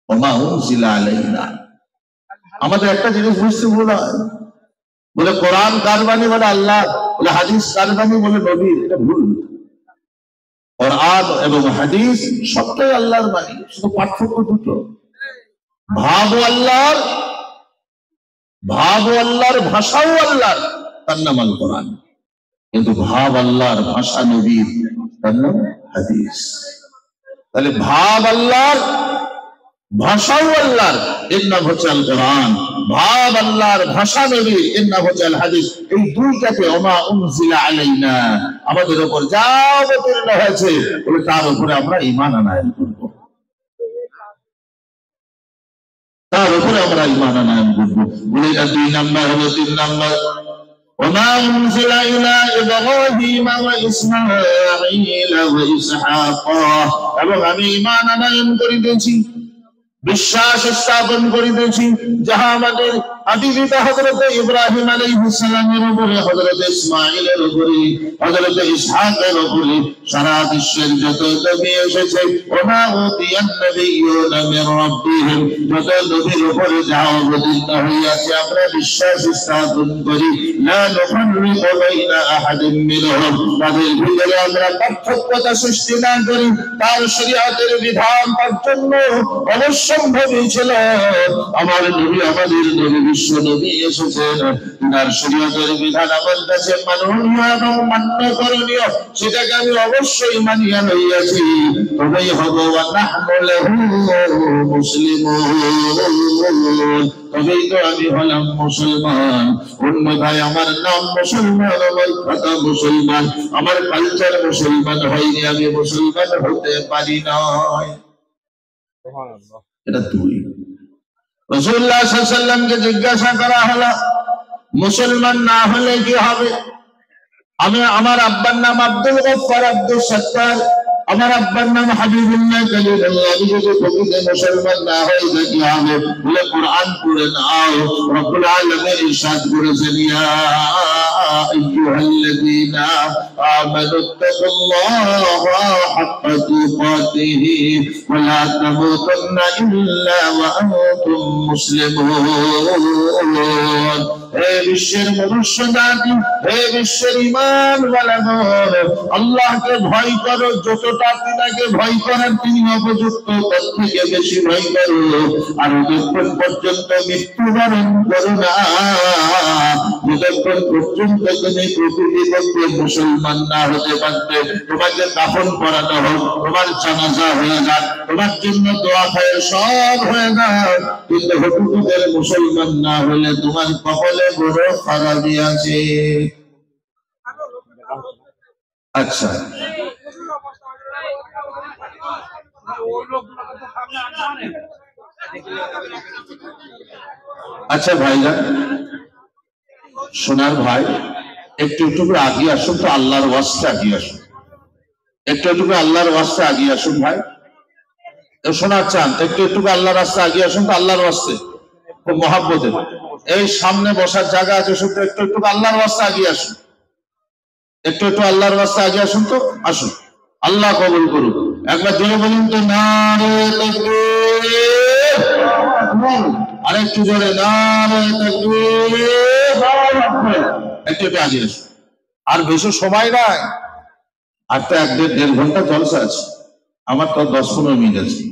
ওমা উনজিলা আলাইনা, আমাদের একটা জিনিস বুঝতে ভুল হয়, বলে কোরআন কার বাণী বলে আল্লাহ, বলে হাদিস কার বাণী বলে নবী, এটা ভুল। কোরআন এবং হাদিস সবটাই আল্লাহর বাণী, শুধু পার্থক্য দুটো, ভাব আল্লাহর, ভাব আল্লাহর, ভাষাও আল্লাহর, তার নাম আল কোরআন। কিন্তু ভাব আল্লাহর, ভাষা নবীর, তার নাম হাদিস। তাহলে ভাব আল্লাহর, ভাষাও আল্লাহর, এর নাম হচ্ছে আল কোরআন। ভাব আল্লাহর, ভাষা নবীর, এর নাম হচ্ছে আল হাদিস। এই দুইটাকে ওমা উনজিলা আলাইনা, আমাদের উপর যা অবতীর্ণ হয়েছে বলে তার উপরে আমরা ঈমান আনয়ন করব, তার উপরে আমরা ঈমান আনয়ন করব। বলে 2 নাম্বার হলো 3 নাম্বার وما أنزل إلى إبراهيم وإسماعيل وإسحاق, এবং আমি ঈমান আনয়ন করিতেছি, বিশ্বাস স্থাপন করিতেছি যাহা আমাদের আদি পিতা হযরত ইব্রাহিম আলাইহিস সালামের উপরে, হযরত ইসমাঈলের উপরে, হযরত ইসহাকের উপরে, সারা বিশ্বের যত নবী এসেছে, ওমা উতিয়ান নবিয়্যুনা মির রাব্বিহিম, যত নবীর উপরে যাহা অবতীর্ণ হইয়াছে আমরা বিশ্বাস স্থাপন করি, লা নুফাররিকু বাইনা আহাদিন মিনহুম, তাদের ভিতরে আমরা পার্থক্যতা সৃষ্টি না করি। তার শরীয়তের বিধান তার জন্য অবশ্যম্ভাবী ছিল। আমার নবী, আমাদের নবী, বিশ্ব নবী এসেছেন, তার শরীয়তের বিধান আমার কাছে মাননীয় এবং মান্য করণীয়, সেটাকে আমি অবশ্যই মানিয়া লইয়াছি, তবেই হব ওয়া নাহনু লাহু মুসলিমুন, তবেই তো আমি হলাম মুসলমান। অন্যথায় আমার নাম মুসলমান, আমার কথা মুসলমান, আমার কালচার মুসলমান হয়নি, আমি মুসলমান হতে পারি নাই। এটা 2। রাসূলুল্লাহ সাল্লাল্লাহু আলাইহি ওয়াসাল্লামকে জিজ্ঞাসা করা হলো মুসলমান না হলে কি হবে? আমার আব্বার নাম আব্দুল গফফার, আব্দুল সত্তার, আমার আব্বার নাম হাবিবুল্লাহ খলিলুল্লাহ, আমি যদি প্রকৃত মুসলমান না হই কি হবে? বলে কোরআন পড়ে নাও, রব্বুল আলামিন ইরশাদ করেছেন, ইয়া আইয়ুহাল্লাযীনা আমানুত্তাকুল্লাহা হাক্কা তুকাতিহি ওয়া লা তামুতুন্না ইল্লা ওয়া আনতুম মুসলিমুন। হে বিশ্বের মনুষ্য জাতি, হে বিশ্বের ঈমানওয়ালাগণ, আল্লাহকে ভয় করো, যতটা তিনাকে ভয় করেন তিনি উপযুক্ত, তার থেকে বেশি ভয় করো, আর যতক্ষণ পর্যন্ত মৃত্যুবরণ করো না, যতক্ষণ পর্যন্ত তুমি প্রকৃতপক্ষে মুসলমান না হতে পারবে, তোমাকে দাফন করানো হোক, তোমার জানাজা হয়ে যাক, তোমার জন্য দোয়া খায়ের সব হয়ে যাক, কিন্তু প্রকৃতের মুসলমান না হলে তোমার কপালে বড় খারাপই আছে। আচ্ছা, আচ্ছা ভাইরা, সোনার ভাই, একটু একটু করে আগিয়ে আসুন তো, আল্লাহর ওয়াস্তে আগিয়ে আসুন, একটু একটু করে আল্লাহর ওয়াস্তে আগিয়ে আসুন ভাই। শোনার চান একটু একটু করে আল্লাহর রাস্তা আগিয়ে আসুন তো, আল্লাহর ওয়াস্তে, খুব মহাব্বতে। এই সামনে বসার জায়গা আছে, শুধু একটু একটু আল্লাহর ওয়াস্তে আগিয়ে আসুন, একটু একটু আল্লাহর রাস্তা আগিয়ে আসুন তো, আসুন, আল্লাহ কবুল করুন। একবার জোরে বলুন তো, নারে তাকবীর, আর একটু জোরে, নারে তাকবীর। একটু একটু আগিয়ে আসুন, আর বেশি সময় নাই, আর তো 1-1.5 ঘন্টা জলসা আছে, আমার তো 10-15 মিনিট আছে।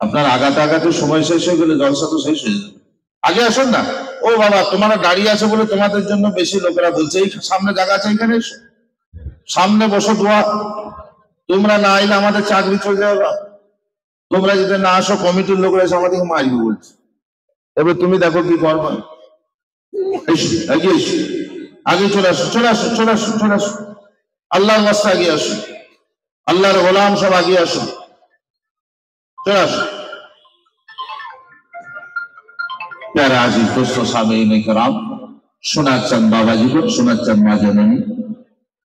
আপনার আগাতে আগাতে সময় শেষ হয়ে গেলে জলসা তো শেষ হয়ে যাবে। আগে আসুন না। ও বাবা, তোমরা দাঁড়িয়ে আছে বলে তোমাদের জন্য বেশি লোকেরা বলছে, এই সামনে জায়গা আছে, এখানে সামনে বসো, দোয়া। তোমরা না আইলে আমাদের চাকরি চলে যাবে, তোমরা যদি না আসো কমিটির লোকরা এসে আমাদেরকে মারবে বলছে। এবার তুমি দেখো কি করবা। আগে চলে আসো, চলে আসো, চলে আসো, চলে আসো, আল্লাহর রাস্তা আগে আসো, আল্লাহর গোলাম সব আগে আসুন, চলে আসুন। প্যারা আজিজ দোস্ত সামেইন کرام, শোনাচ্ছেন বাবা জীবন, শোনাচ্ছেন মা জননী।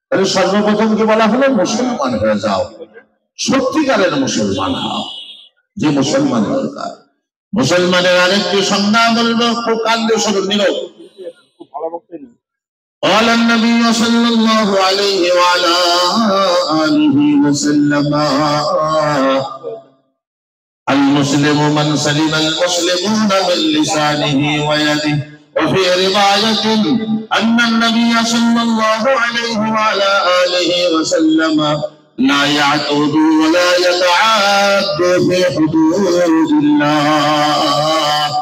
তাহলে সর্বপ্রথম কি বলা হলো? মুসলমান হয়ে যাও, সত্যিকারের মুসলমান হও, যে মুসলমান দরকার। মুসলমানের আরেকটি সংজ্ঞা বলবো, খুব কান্দে শুনুন, নীরব। قال النبي صلى الله عليه وعلى آله وسلم المسلم من سلم المسلمون من لسانه ويده. وفي رواية أن النبي صلى الله عليه وعلى آله وسلم لا يعتد ولا يتعاد في حدود الله.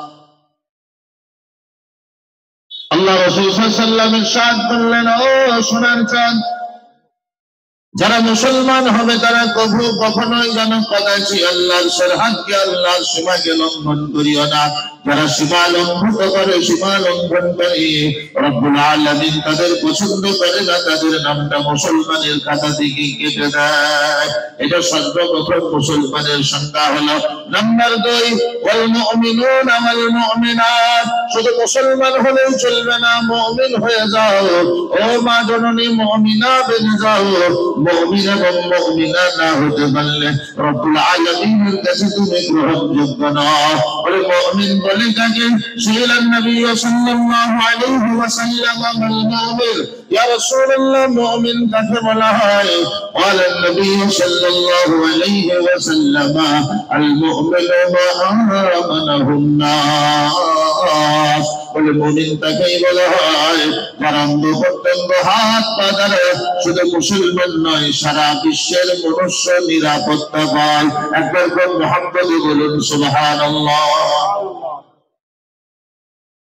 আল্লাহ রাসূল সাল্লাল্লাহু আলাইহি ওয়াসাল্লাম ইরশাদ করলেন, ও শোনার চাঁদ, যারা মুসলমান হবে তারা কখনোই যেন কদাচি আল্লাহর সরহদকে, আল্লাহর সীমাকে লঙ্ঘন করিও না। যারা সীমা লঙ্ঘন করে, সীমা লঙ্ঘন করে, রব্বুল আলামিন তাদের পছন্দ করে না, তাদের নামটা মুসলমানের খাতা থেকে কেটে দেয়। এটা সর্বপ্রথম মুসলমানের সংজ্ঞা হলো। নাম্বার 2, ওয়াল মুমিনুনা ওয়াল মুমিনাত। শুধু মুসলমান হলেও চলবে না, মুমিন হয়ে যাও। ও মা জননী, মুমিনা বেনে যাও। মুমিন এবং মুমিনা না হতে পারলে রব্বুল আলামিনের কাছে তুমি গ্রহণযোগ্য নও। বলে মুমিন বলে কাকে? সুইলান নবী সাল্লাল্লাহু আলাইহি ওয়াসাল্লাম আল মুমিন, ইয়া রাসূলুল্লাহ, মুমিন কাকে বলা হয়? ক্বালা নবী সাল্লাল্লাহু আলাইহি ওয়াসাল্লাম আল মুমিনু মা আমানাহুন নাস। বলে মুমিন তাকেই বলা হয় যার অঙ্গ প্রত্যঙ্গ, হাত পা দ্বারা শুধু মুসলমান নয়, সারা বিশ্বের মনুষ্য নিরাপত্তা পায়। একবার কোন মুহাম্মদে বলুন সুবহানাল্লাহ।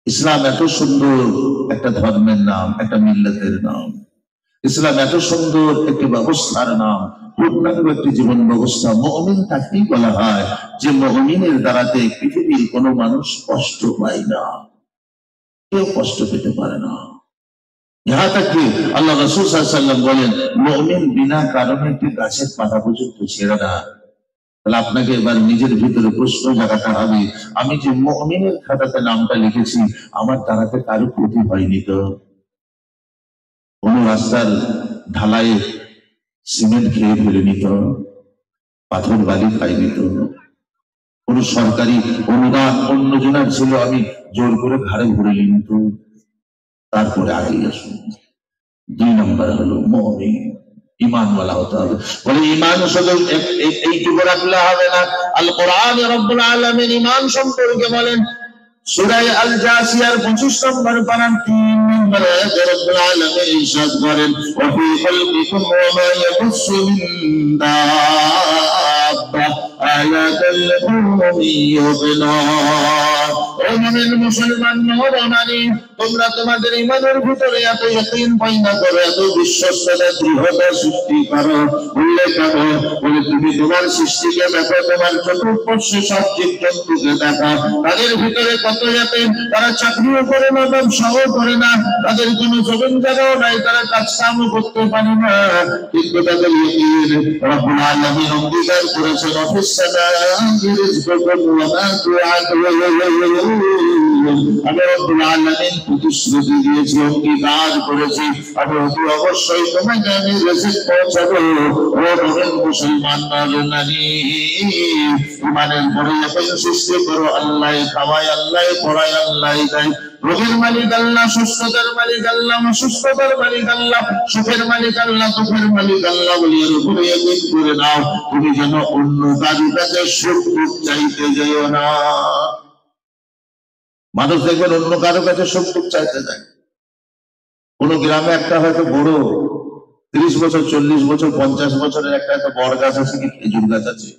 ইসলাম এত সুন্দর একটা ধর্মের নাম, একটা মিল্লাতের নাম। ইসলাম এত সুন্দর একটি ব্যবস্থার নাম, পূর্ণাঙ্গ একটি জীবন ব্যবস্থা। মুমিন তাকেই বলা হয় যে মুমিনের দ্বারাতে পৃথিবীর কোনো মানুষ কষ্ট পায় না, কেউ কষ্ট পেতে পারে না। ইহা তাকে আল্লাহ রাসূল সাল্লাল্লাহু আলাইহি ওয়াসাল্লাম বলেন, মুমিন বিনা কারণে একটি গাছের পাতা পর্যন্ত ছেড়ে না। তাহলে আপনাকে এবার নিজের ভিতরে প্রশ্ন জাগাতে হবে, আমি যে মুমিনের খাতাতে নামটা লিখেছি, আমার দ্বারাতে কারো ক্ষতি হয়নি তো? কোন রাস্তার ঢালাইয়ে সিমেন্ট খেয়ে ফেলেনি তো? পাথর বালি খাইনি তো? কোন সরকারি অনুদান অন্যজনের ছিল, আমি জোর করে ঘাড়ে ভরে নিই তো? তারপরে আগেই আসুন। 2 নম্বর হলো মুমিন, ঈমানওয়ালা হতে হবে। বলে ঈমান শুধু এইটুকু রাখলে হবে না। আল কোরআনে রব্বুল আলামিন ঈমান সম্পর্কে বলেন, সূরা আল জাসিয়ার 25 নম্বর পারার 3 নম্বর আয়াতে রব্বুল আলামিন ইরশাদ করেন, ওয়া ফি খালকিকুম ওয়া মা ইয়াবুসসু মিন দাব্বা আয়াতাল লিকুওমিন ইউমিনুন। ও মুমিন মুসলমান নরনারী, তোমরা তোমাদের ঈমানের ভিতরে এত ইয়াকিন পয়দা করো, এত বিশ্বস্ততা, দৃঢ়তা সৃষ্টি করো। উল্লেখ করো, বলে তুমি তোমার সৃষ্টিকে দেখো, তোমার চতুর্পার্শ্বে সব জীবজন্তুকে দেখো। তাদের ভিতরে কত ইয়াকিন, তারা চাকরিও করে না, ব্যবসাও করে না, তাদের কোনো জমিন জায়গাও নাই, তারা কাজ কামও করতে পারে না, কিন্তু তাদের ইয়াকিন রব্বুল আলামিন অঙ্গীকার করেছেন, অফিস সামা'i রিজকুকুম ওয়া মা তু'আদুন। আমি রব্বুল আলামিন প্রতিশ্রুতি দিয়েছি, অঙ্গীকার করেছি, আমি অবশ্যই তোমাকে আমি রিজিক পৌঁছাবো। ও মুমিন মুসলমান নর-নারী, ঈমানের পরে ইয়াকিন সৃষ্টি করো। আল্লাহ খাওয়ায়, আল্লাহ পড়ায়, আল্লাহ দেয়। রোগের মালিক আল্লাহ, সুস্থতার মালিক আল্লাহ, অসুস্থতার মালিক আল্লাহ, সুখের মালিক আল্লাহ, দুঃখের মালিক আল্লাহ। বলি এর উপরে ইয়াকিন করে নাও, তুমি যেন অন্য কারোর কাছে সুখ চাইতে যাও না। মানুষ দেখবেন অন্য কারো কাছে সুখ চাইতে যায়। কোন গ্রামে একটা হয়তো বড় 30 বছর, 40 বছর, 50 বছরের একটা বড় গাছ আছে, কি খেজুর গাছ আছে,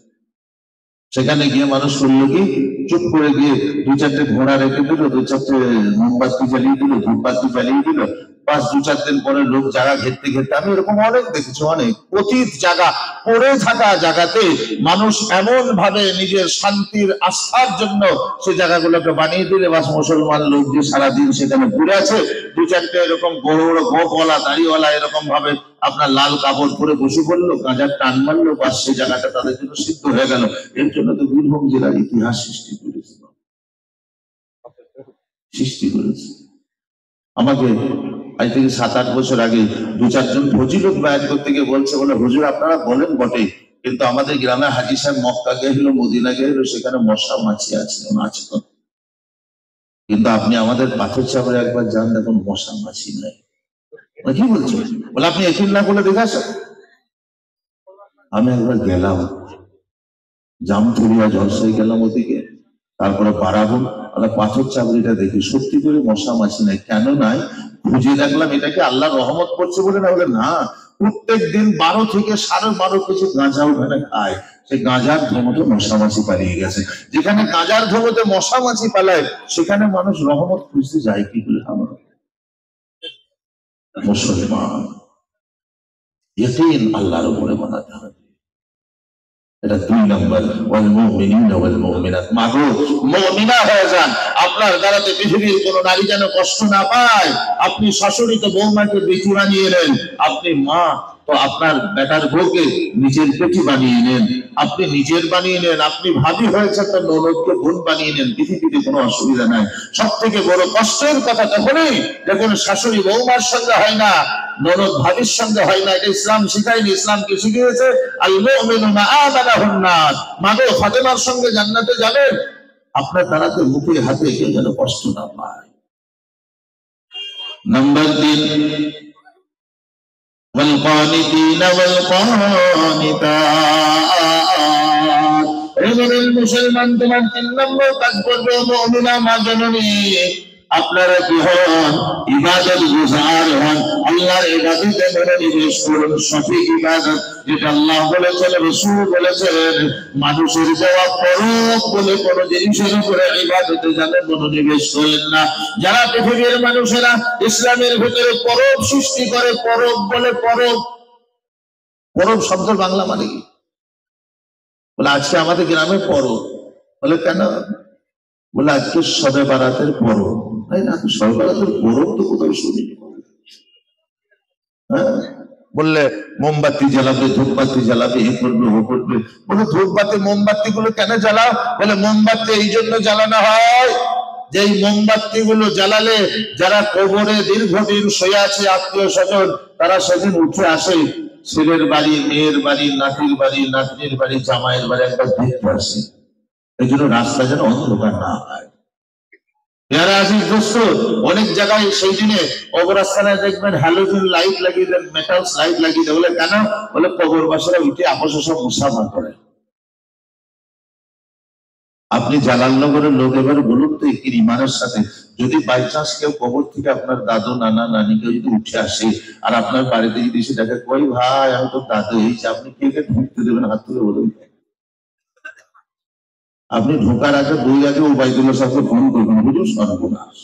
সেখানে গিয়ে মানুষ করলো কি, চুপ করে গিয়ে 2-4টে ঘোড়া রেখে দিল, 2-4টে মোমবাতি জ্বালিয়ে দিল, ধূপবাতি জ্বালিয়ে দিল। 5-2-4 দিন পরে লোক জায়গা ঘেরতে ঘেরতে, আমি এরকম অনেক দেখেছি, অনেক অতীত জায়গা, পড়ে থাকা জায়গাতে মানুষ এমন ভাবে নিজের শান্তির আস্থার জন্য সে জায়গাগুলোকে বানিয়ে দিলে, বাস মুসলমান লোক যে সারাদিন সেখানে ঘুরে আছে, 2-4টে এরকম বড় বড় গোপওয়ালা, দাড়িওয়ালা এরকম ভাবে আপনার লাল কাপড় পরে বসে পড়লো, গাঁজার টান মারলো, বা সে জায়গাটা তাদের জন্য সিদ্ধ হয়ে গেল। এর জন্য তো বীরভূম জেলার ইতিহাস সৃষ্টি করেছে। আমাকে আজ থেকে 7-8 বছর আগে 2-4 জন ফজিলত বায়াত করতে গিয়ে বলছে, বলে হুজুর আপনারা বলেন বটে, কিন্তু আমাদের গ্রামে হাজি সাহেব মক্কা গেছিল, মদিনা গেছিল, সেখানে মশা মাছি আছে তো, কিন্তু আপনি আমাদের পাথর চাপড়ে একবার যান, দেখুন মশা মাছি নাই। কি বলছো? বলে আপনি একিন না করলে দেখে আসেন। আমি একবার গেলাম জামথুরিয়া জলসাই গেলাম ওদিকে, তারপরে বাড়াবো, পাথর চাপড়িটা দেখি সত্যি করে মশা মাছি নাই। কেন নাই খুঁজে দেখলাম, এটাকে আল্লাহ রহমত করছে বলে না, বলে না, প্রত্যেক দিন 12 থেকে 12.5 কেজি গাঁজা ওখানে খায়, সে গাঁজার ধোঁয়াতে মশা মাছি পালিয়ে গেছে। যেখানে গাঁজার ধোঁয়াতে মশা মাছি পালায়, সেখানে মানুষ রহমত খুঁজতে যায় কি বলে? আমার মুসলমান ইয়াকিন আল্লাহর উপরে বানাতে হবে। এটা 2 নম্বর। ওয়াল মুমিনিনা ওয়াল মুমিনাত, মাগো মুমিনা হয়ে যান, আপনার দ্বারাতে পৃথিবীর কোন নারী যেন কষ্ট না পায়। আপনি শাশুড়ি তো বৌমাকে বেটি বানিয়ে নেন, আপনি মা তো আপনার বেটার বউকে নিজের বেটি বানিয়ে নেন, আপনি নিজের বানিয়ে নেন, আপনি ভাবি হয়েছে তো ননদকে বোন বানিয়ে নেন, পৃথিবীতে কোনো অসুবিধা নাই। সব থেকে বড় কষ্টের কথা তখনই যখন শাশুড়ি বৌমার সঙ্গে হয় না, ননদ ভাবির সঙ্গে হয় না। এটা ইসলাম শিখায়নি, ইসলামকে শিখিয়েছে আল মুমিনুনা আমানাহুন নাস। মাগো ফাতেমার সঙ্গে জান্নাতে যাবেন, আপনার দ্বারাতে মুখে হাতে কেউ যেন কষ্ট না পায়। নাম্বার 3, ওয়াল কানিতিনা ওয়াল কানিতাত। এবারের মুসলমান, তোমার 3 নম্বর কাজ করবে মুমিনা মা জননী, আপনারা কি হন? ইবাদত গুজার হন, আল্লাহর ইবাদতে মনোনিবেশ করুন। সঠিক ইবাদত যেটা আল্লাহ বলেছেন, রাসূল বলেছেন, মানুষের দেওয়া পরব বলে কোন জিনিসের উপরে ইবাদতে যেন মনোনিবেশ করেন না। যারা পৃথিবীর মানুষেরা ইসলামের ভিতরে পরব সৃষ্টি করে, পরব বলে, পরব, পরব শব্দের বাংলা মানে কি? বলে আজকে আমাদের গ্রামে পরব। বলে কেন? বলে আজকে শবে বারাতের পরব। তাই না? শবে বারাতের পরব তো কোথাও শুনি। হ্যাঁ, বললে মোমবাতি জ্বালাবে, ধূপবাতি জ্বালাবে, এ করবে, ও করবে। বলে ধূপবাতি মোমবাতি গুলো কেন জ্বালাও? বলে মোমবাতি এই জন্য জ্বালানো হয় যে এই মোমবাতি গুলো জ্বালালে যারা কবরে দীর্ঘদিন শুয়ে আছে আত্মীয় স্বজন, তারা সেদিন উঠে আসে, ছেলের বাড়ি, মেয়ের বাড়ি, নাতির বাড়ি, নাতনির বাড়ি, জামাইয়ের বাড়ি একবার দেখতে আসে। এই জন্য রাস্তা যেন অন্ধকার না হয়। অনেক জায়গায় সেই দিনে কবরস্থানে দেখবেন হ্যালোজেন লাইট লাগিয়ে দেন, মেটাল লাইট লাগিয়ে দেন। বলে কেন? বলে কবরবাসীরা উঠে আপোষ সব মুসাফা করে। আপনি জালালনগরের লোক, এবারে বলুন তো কি ইমানের সাথে যদি বাই চান্স কেউ কবর থেকে আপনার দাদু, নানা, নানিকে যদি উঠে আসে আর আপনার বাড়িতে যদি এসে দেখে, কই ভাই আমি তো দাদু হয়েছি, আপনি কে কে ঢুকতে দেবেন? হাত তুলে বলুন। আপনি ঢোকার আগে 2 আগে ওবাইদুল্লাহ সাহেবকে ফোন করবেন, বুঝুন সর্বনাশ,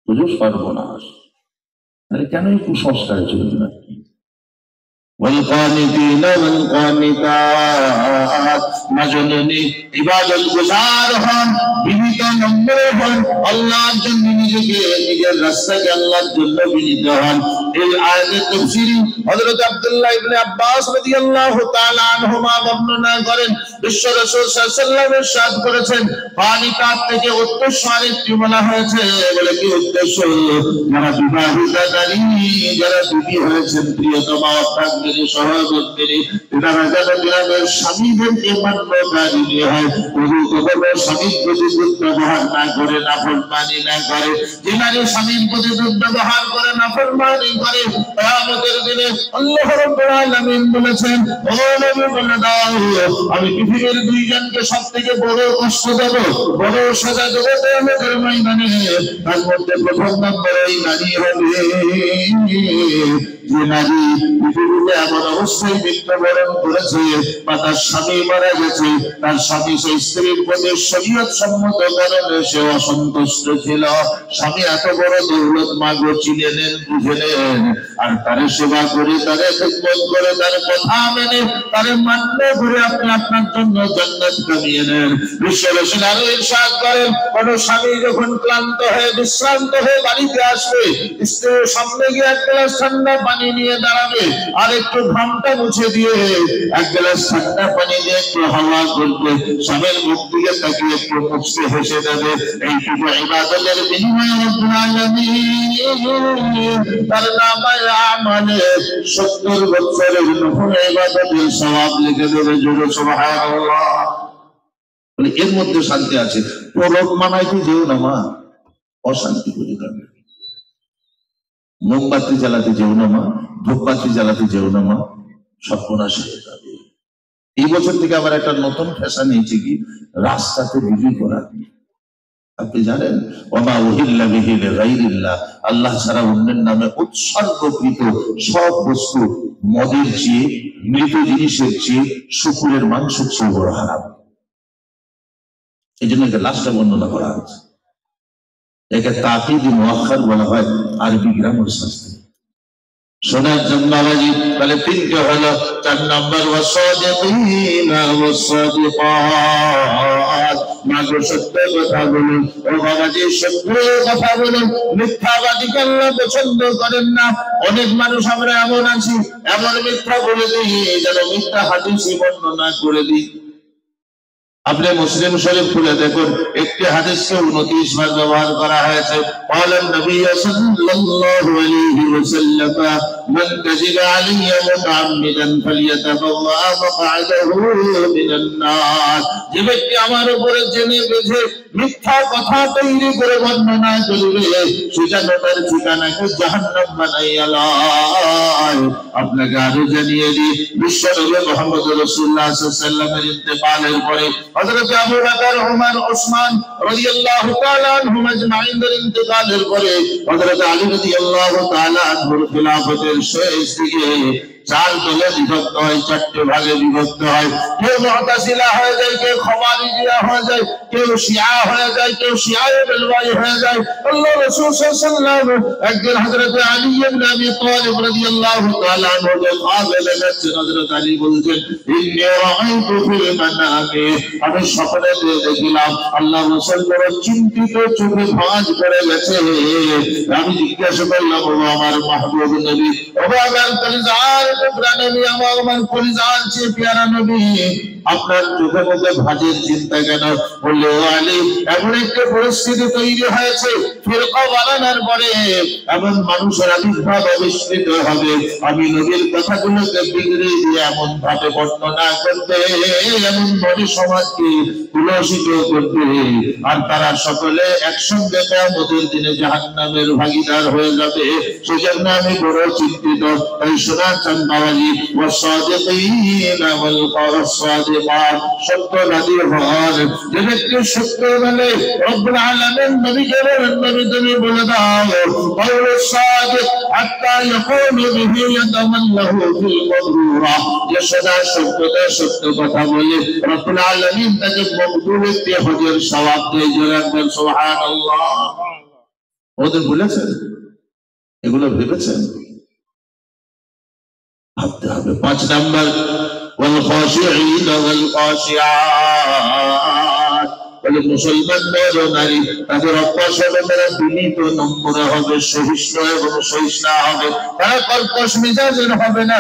বুঝুন সর্বনাশ। আরে কেন এই কুসংস্কারে চলবে না? والقانتين والقانتات, মাজননী ইবাদত গুজার হন, বিনীত নম্র হন, আল্লাহর জন্য নিজেকে, নিজের রাস্তাকে আল্লাহর জন্য বিনীত হন। এই আয়াতের তাফসীরে হযরত আব্দুল্লাহ ইবনে আব্বাস রাদিয়াল্লাহু তাআলা আনহুমা বর্ণনা করেন, বিশ্ব রাসূল সাল্লাল্লাহু আলাইহি ওয়াসাল্লাম ইরশাদ করেছেন, কানিতাত থেকে উদ্দেশ্য আরেকটি বলা হয়েছে। বলে কি উদ্দেশ্য? যারা বিবাহিতা নারী, যারা বিবি হয়েছেন, প্রিয়তমা সহযোগী, তারা যেন গ্রামের স্বামীদেরকে মান্যকারী হয়, স্বামীর প্রতি দুর্ব্যবহার না করে, নাফরমানি না করে। যে নারী স্বামীর প্রতি দুর্ব্যবহার করে, নাফরমানি করে, কিয়ামতের দিনে আল্লাহ রাব্বুল আলামিন বলেছেন, ও নবী বলে দাও, আমি পৃথিবীর 2 জনকে সবথেকে বড় কষ্ট দেব, বড় সাজা দেব কিয়ামতের ময়দানে। তার মধ্যে প্রথম নম্বর এই নারী হবে যে নারী পৃথিবীতে এমন অবস্থায় মৃত্যুবরণ করেছে বা তার স্বামী মারা গেছে, তার স্বামী সেই স্ত্রীর প্রতি শরীয়ত সম্মত কারণে সে অসন্তুষ্ট ছিল। স্বামী এত বড় দৌলত মাগো চিনে নেন, বুঝে নেন, আর তার সেবা করে, তারে খেদমত করে, তার কথা মেনে, তারে মান্য করে আপনি আপনার জন্য জান্নাত কামিয়ে নেন। বিশ্ব রাসূল আরো ইরশাদ করেন, কোন স্বামী যখন ক্লান্ত হয়ে, বিশ্রান্ত হয়ে বাড়িতে আসবে, স্ত্রীর সামনে গিয়ে এক গ্লাস ঠান্ডা পানি পানি নিয়ে দাঁড়াবে, আর একটু ঘামটা মুছে দিয়ে এক গ্লাস ঠান্ডা পানি দিয়ে একটু হাওয়া করবে, স্বামীর মুখ দিকে তাকিয়ে একটু মুচকে হেসে দেবে। এইটুকু ইবাদতের বিনিময়ে রব্বুল আলামিন তার নামায়ে আমালে 70 বছরের নফল ইবাদতের সওয়াব লিখে দেবে। জোরে সুবহানাল্লাহ। বলে এর মধ্যে শান্তি আছে। পরব মানাইতে যেও না মা, অশান্তি করে যাবে। মোমবাতি জ্বালাতে যেও না মা, ধূপবাতি জ্বালাতে যেও না মা, সর্বনাশ হয়ে যাবে। এই বছর থেকে আবার একটা নতুন ফ্যাশন নিয়েছে কি, রাস্তাতে বিক্রি করা। আপনি জানেন ওমা উহিল্লা বিহি লিগাইরিল্লাহ, আল্লাহ ছাড়া অন্যের নামে উৎসর্গকৃত সব বস্তু মদের চেয়ে, মৃত জিনিসের চেয়ে, শুকুরের মাংসের চেয়ে বড় হারাম। এই জন্য একে লাশটা বর্ণনা করা হচ্ছে। একে তাকিদ মুআক্খার বলা হয় আরবি গ্রামার শাস্ত্রে। শোনার জন্য বাবাজি, তাহলে তিনটে হলো। 4 নম্বর ওয়াসাদিকিনা ওয়াসাদিকাত, মাগো সত্য কথা বলুন। ও বাবাজি, সত্য কথা বলুন, মিথ্যাবাদীকে আল্লাহ পছন্দ করেন না। অনেক মানুষ আমরা এমন আছি, এমন মিথ্যা বলে দিই যেন মিথ্যা হাদিসই বর্ণনা করে দিই। আপনি মুসলিম শরীফ খুলে দেখুন, একটি হাদিসকে 29 বার ব্যবহার করা হয়েছে। قال النبي صلى الله عليه وسلم من كذب علي متعمدا فليتبوأ مقعده من النار। যে ব্যক্তি আমার উপরে জেনে বুঝে মিথ্যা কথা তৈরি করে বর্ণনা করবে, সে যেন তার ঠিকানাকে জাহান্নাম বানাইয়া লয়। আপনাকে আরো জানিয়ে দিই, বিশ্বনবী মুহাম্মদ রাসূলুল্লাহ সাল্লাল্লাহু আলাইহি ওয়াসাল্লামের ইন্তেকালের পরে হযরত আবু বকর, ওমর, ওসমান রাদিয়াল্লাহু তাআলা আনহুম আজমাইনদের ইন্তেকালের পরে হযরত আলী রাদিয়াল্লাহু তাআলা আনহুর খিলাফতের শেষ দিকে 4 দলে বিভক্ত হয়, 4টে ভাগে বিভক্ত হয়। কেউ মুতাসিলা হয়ে যায়, কেউ খাওয়ারিজিয়া হয়ে যায়, কেউ শিয়া হয়ে যায়, কেউ শিয়ায়ে বেলওয়াই হয়ে যায়। আল্লাহ রাসূল সাল্লাল্লাহু আলাইহি ওয়াসাল্লাম একদিন হযরত আলী ইবনে আবি তালিব রাদিয়াল্লাহু তাআলা আনহুকে কাবেলে যাচ্ছেন। হযরত আলী বলছেন, ইন্নী রাআইতু ফিল মানামি, আমি স্বপ্নে দেখলাম আল্লাহ রাসূল বড় চিন্তিত, চোখে ভাঁজ পড়ে গেছে। আমি জিজ্ঞাসা করলাম, ও আমার মাহবুব নবী, ও আমার কলিজার টুকরা নবী, আমার কলিজার চেয়ে প্যারা নবী, আপনার চোখে মুখে ভাঁজের চিন্তা কেন? বললে, ও আলী, এমন একটা পরিস্থিতি তৈরি হয়েছে, ফিরকা বানানোর পরে এমন মানুষের আবির্ভাব আবিষ্কৃত হবে, আমি নবীর কথাগুলোকে বিগড়ে দিয়ে এমন ভাবে বর্ণনা করবে, এমন ভাবে সমাজকে কুলসিত করবে, আর তারা সকলে একসঙ্গে কিয়ামতের দিনে জাহান্নামের ভাগীদার হয়ে যাবে। সেজন্য আমি বড় চিন্তিত। তাই শোনা চান বাবাজি, ওয়াসাদিকিনা ওয়াল সাদিকাত, সত্যবাদী হন। যে ব্যক্তি সত্য বলে, রব্বুল আলামিন নবীকে বলেন, নবী তুমি বলে দাও, কাউলুস সাদিক হাত্তা ইয়াকুলু বিহি ইয়াতামাল্লাহু ফিল মাবরুরা, যে সদা সত্য কথা বলে রব্বুল আলামিন তাকে মকবুলেতে হজের সওয়াব দেয়। জোরে বলেন সুবহানাল্লাহ। ওদের বলেছেন, এগুলো ভেবেছেন? ভাবতে হবে। 5 নাম্বার, ওয়াল খাশিঈন ওয়াল খাশিআত, বলে মুসলমান নর নারী তাদের অভ্যাসেরা বিনীত নম্র হবে, সহিষ্ণু এবং সহিষ্ণু হবে, তারা কর্কশ মিজাজের হবে না।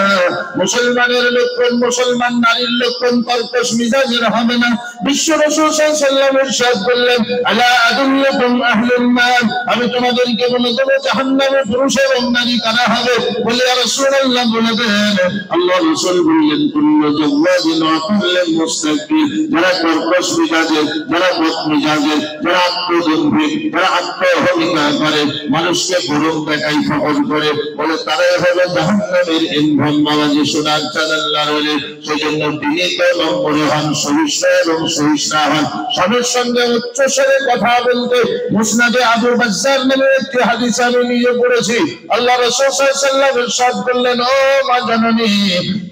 মুসলমানের লক্ষণ, মুসলমান নারীর লক্ষণ কর্কশ মিজাজের হবে না। বিশ্ব রাসূল সাল্লাল্লাহু আলাইহি ওয়াসাল্লাম ইরশাদ করলেন, আলা আদুল্লুকুম আহলুন নার, আমি তোমাদেরকে বলে দেব জাহান্নামে পুরুষ এবং নারী কারা হবে। বলে, ইয়া রাসূলুল্লাহ বলে দেন। আল্লাহ রাসূল বললেন, কুল্লু জাওয়াদিন ওয়া কুল্লু মুস্তাকবির, যারা কর্কশ মিজাজের, যারা বদ মিজাজের, যারা আত্মদম্ভী, যারা আত্মহমিকা করে, মানুষকে গরম দেখাই ফখর করে, বলে তারাই হবে জাহান্নামের ইন্ধন। বাবাজি শোনার চান আল্লাহর ওলি। সেজন্য বিনীত নম্র হন, সহিষ্ণু এবং সহিষ্ণু হন। স্বামীর সঙ্গে উচ্চ স্বরে কথা বলতে মুসনাদে আবু বাজ্জার নামে একটি হাদিস আমি নিজে পড়েছি। আল্লাহ রাসূল সাল্লাল্লাহু আলাইহি ওয়াসাল্লাম ইরশাদ করলেন, ও মা জননী,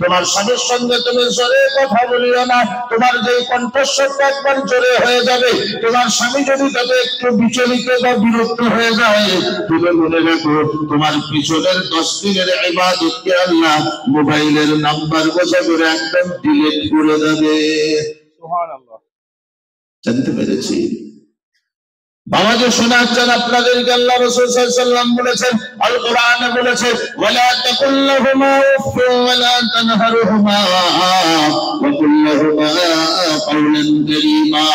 তোমার স্বামীর সঙ্গে তুমি জোরে কথা বলিও না। তোমার যে কণ্ঠস্বরটা একবার জোরে হয়ে যাবে, তোমার স্বামী যদি তাতে একটু বিচলিত বা বিরক্ত হয়ে যায়, তুমি মনে রাখো তোমার পিছনের 10 দিনের ইবাদতকে আল্লাহ মোবাইলের নাম্বার বোঝা করে একদম ডিলিট করে দেবে। সুবহানাল্লাহ। জানতে পেরেছি? বাবা যে শোনাচ্ছেন আপনাদেরকে আল্লাহ রাসূল সাল্লাল্লাহু আলাইহি ওয়াসাল্লাম বলেছেন, আল কোরআনে বলেছে, ওয়ালা তাকুল লাহুমা উফ ওয়ালা তানহারহুমা ওয়া কুল লাহুমা কাওলান কারীমা।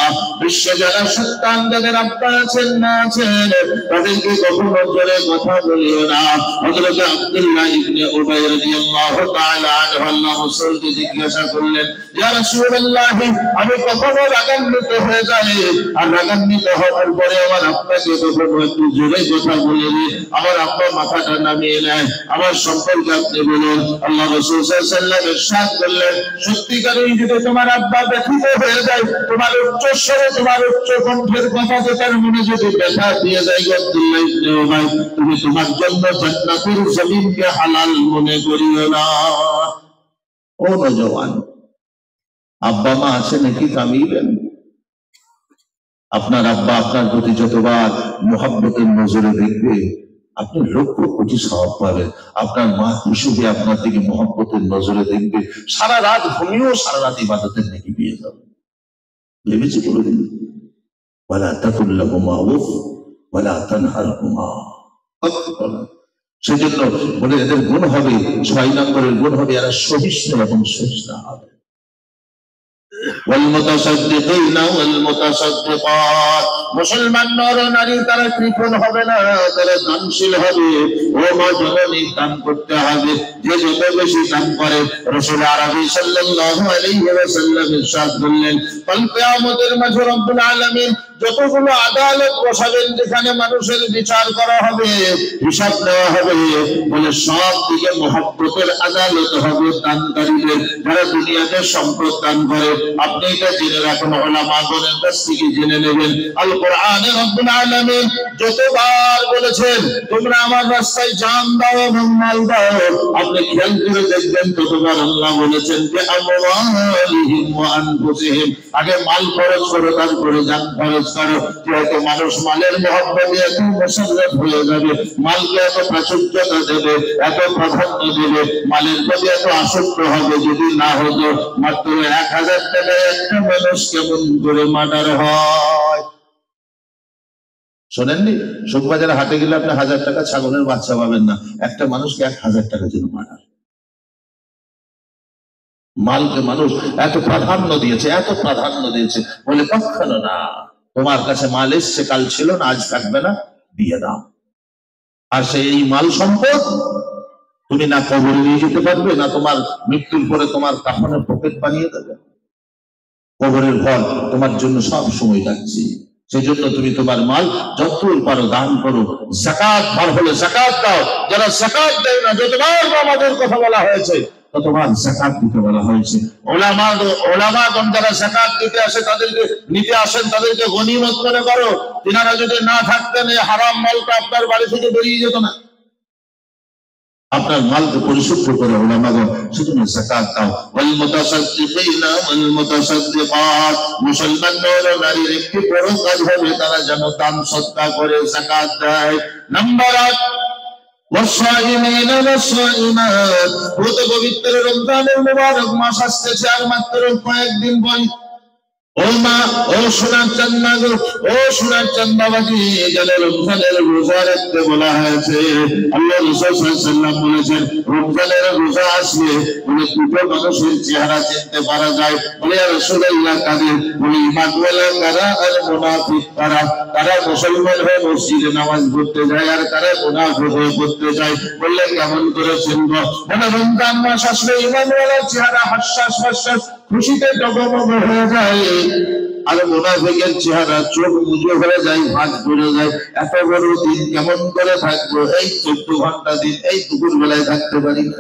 বিশ্ব যারা সন্তান যাদের আব্বা আছেন মা আছেন তাদেরকে কখনো জোরে কথা বলিও না। হযরত আব্দুল্লাহ ইবনে উবাই রাদিয়াল্লাহু তাআলা আনহু আল্লাহ রাসূলকে জিজ্ঞাসা করলেন, ইয়া রাসূলুল্লাহ, আমি কখনো রাগান্বিত হয়ে যাই, আর রাগান্বিত হওয়ার পরে আমার আব্বাকে কখনো একটু জোরে কথা বলে দিই, আমার আব্বা মাথাটা নামিয়ে নেয়, আমার সম্পর্কে আপনি বলুন। আল্লাহ রাসূল সাল্লাল্লাহু আলাইহি ওয়াসাল্লাম ইরশাদ করলেন, সত্যিকারেই যদি তোমার আব্বা ব্যথিত হয়ে যায়, তোমার উচ্চস্বরে তোমার উচ্চ কণ্ঠের কথাতে তার মনে যদি ব্যথা দিয়ে যায়, আব্দুল্লাহ ইবনে উবাই, তুমি তোমার জন্য জান্নাতের জমিনকে হালাল মনে করিও না। ও নওজওয়ান, আব্বা মা আছে নাকি কামিলেন? আপনার আব্বা আপনার প্রতি যতবার মোহাব্বতের নজরে দেখবে আপনি লক্ষ কোটি সওয়াব পাবেন। আপনার মা হিসেবে আপনার দিকে মোহাব্বতের নজরে দেখবে, সারা রাত ঘুমিয়েও সারা রাত ইবাদতের নেকি পেয়ে যাবে। ভেবেছি কোনোদিন? ওয়ালা তাকুল লাহুমা উফ ওয়ালা তানহারহুমা। সেজন্য বলে এদের গুণ হবে, 6 নম্বরের গুণ হবে এরা সহিষ্ণু এবং সহিষ্ণু হবে। والمتصدقين والمتصدقات, মুসলমান নর নারী তারা কৃপণ হবে না, তারা দানশীল হবে। ও মা জননী, দান করতে হবে, যে যত বেশি দান করে। রাসূল আরবি সাল্লাল্লাহু আলাইহি ওয়াসাল্লাম ইরশাদ করলেন, কাল কিয়ামতের মাঝে রব্বুল আলামিন যতগুলো আদালত বসাবেন, যেখানে মানুষের বিচার করা হবে, হিসাব নেওয়া হবে, বলে সব দিকে মহব্বতের আদালত হবে দানকারীদের, যারা দুনিয়াতে সম্পদ দান করে। আপনি এটা জেনে রাখুন, উলামাগণের কাছ থেকে জেনে নেবেন। আল কোরআনে রব্বুল আলামিন যতবার বলেছেন তোমরা আমার রাস্তায় জান দাও এবং মাল দাও, আপনি খেয়াল করে দেখবেন ততবার আল্লাহ বলেছেন যে আমওয়ালিহিম ওয়া আনফুসিহিম, আগে মাল খরচ করো তারপরে জান খরচ করো। যেহেতু মানুষ মালের মহব্বতে এত মুসাররফ হয়ে যাবে, মালকে এত প্রাচুর্যতা দেবে, এত প্রাধান্য দেবে, মালের প্রতি এত আসক্ত হবে, যদি না হতো মাত্র 1000 টাকায় একটা মানুষ কেমন করে মার্ডার হয়। শোনেননি? শুকবাজারে হাটে গেলে আপনি 1000 টাকা ছাগলের বাচ্চা পাবেন না, একটা মানুষকে 1000 টাকার জন্য মার্ডার। মালকে মানুষ এত প্রাধান্য দিয়েছে, এত প্রাধান্য দিয়েছে, বলে কখনো না, তোমার কাছে মাল এসছে, কাল ছিল না, আজ থাকবে না, দিয়ে দাও। আর সেই মাল সম্পদ তুমি না কবরে নিয়ে যেতে পারবে, না তোমার মৃত্যুর পরে তোমার কাফনের পকেট বানিয়ে দেবে। কবরের ঘর তোমার জন্য সব সময় থাকছে, সেই জন্য তুমি তোমার মাল যতদূর পারো দান করো। যাকাত বার হলে যাকাত দাও, যারা যাকাত দেয় না, যতবার আমাদের কথা বলা হয়েছে ততবার যাকাত দিতে বলা হয়েছে। ওলামাগণ যারা যাকাত দিতে আসে, তাদেরকে নিতে আসেন, তাদেরকে গনিমত মনে করো। তিনারা যদি না থাকতেন এই হারাম মালটা আপনার বাড়ি থেকে বেরিয়ে যেত না। আপনার মালকে পরিশুদ্ধ করে ওলামাগণ সেজন্য যাকাত দাও। ওয়াল মুতাসাদ্দিকিনা ওয়াল মুতাসাদ্দিকাত, মুসলমান নর নারীর একটি বড় কাজ হবে তারা যেন দান সদকা করে যাকাত দেয়। নাম্বার 8, والصائمين والصائمات, পবিত্র রমজানের মুবারক মাস আসতেছে আর মাত্র কয়েকদিন পরে। ও মা, ও সোনার চাঁদ মা গো, ও সোনার চাঁদ বাবাজি, যারা রমজানের রোজা রাখতে বলা হয়েছে, আল্লাহ রাসূল সাল্লাল্লাহু আলাইহি ওয়াসাল্লাম বলেছেন রমজানের রোজা আসলে বলে দুটো মানুষের চেহারা চিনতে পারা যায়। বলে ইয়া রাসূলুল্লাহ কাদের? বলে ঈমানওয়ালা কারা আর মুনাফিক কারা? তারা মুসলমান হয়ে মসজিদে নামাজ পড়তে যায় আর তারা মুনাফিক হয়ে পড়তে যায়। বললে কেমন করে চিনব? মানে রমজান মাস আসলে ঈমানওয়ালার চেহারা হাস্যাস হাস্যাস খুশিতে ডগমগ হয়ে যায়, আর মুনাফিকের চেহারা চোখ মুজো হয়ে যায়, ভাঁজ পড়ে যায়। এত বড় দিন কেমন করে থাকবো? এই 14 ঘন্টা দিন, এই দুপুর বেলায় থাকতে পারি না?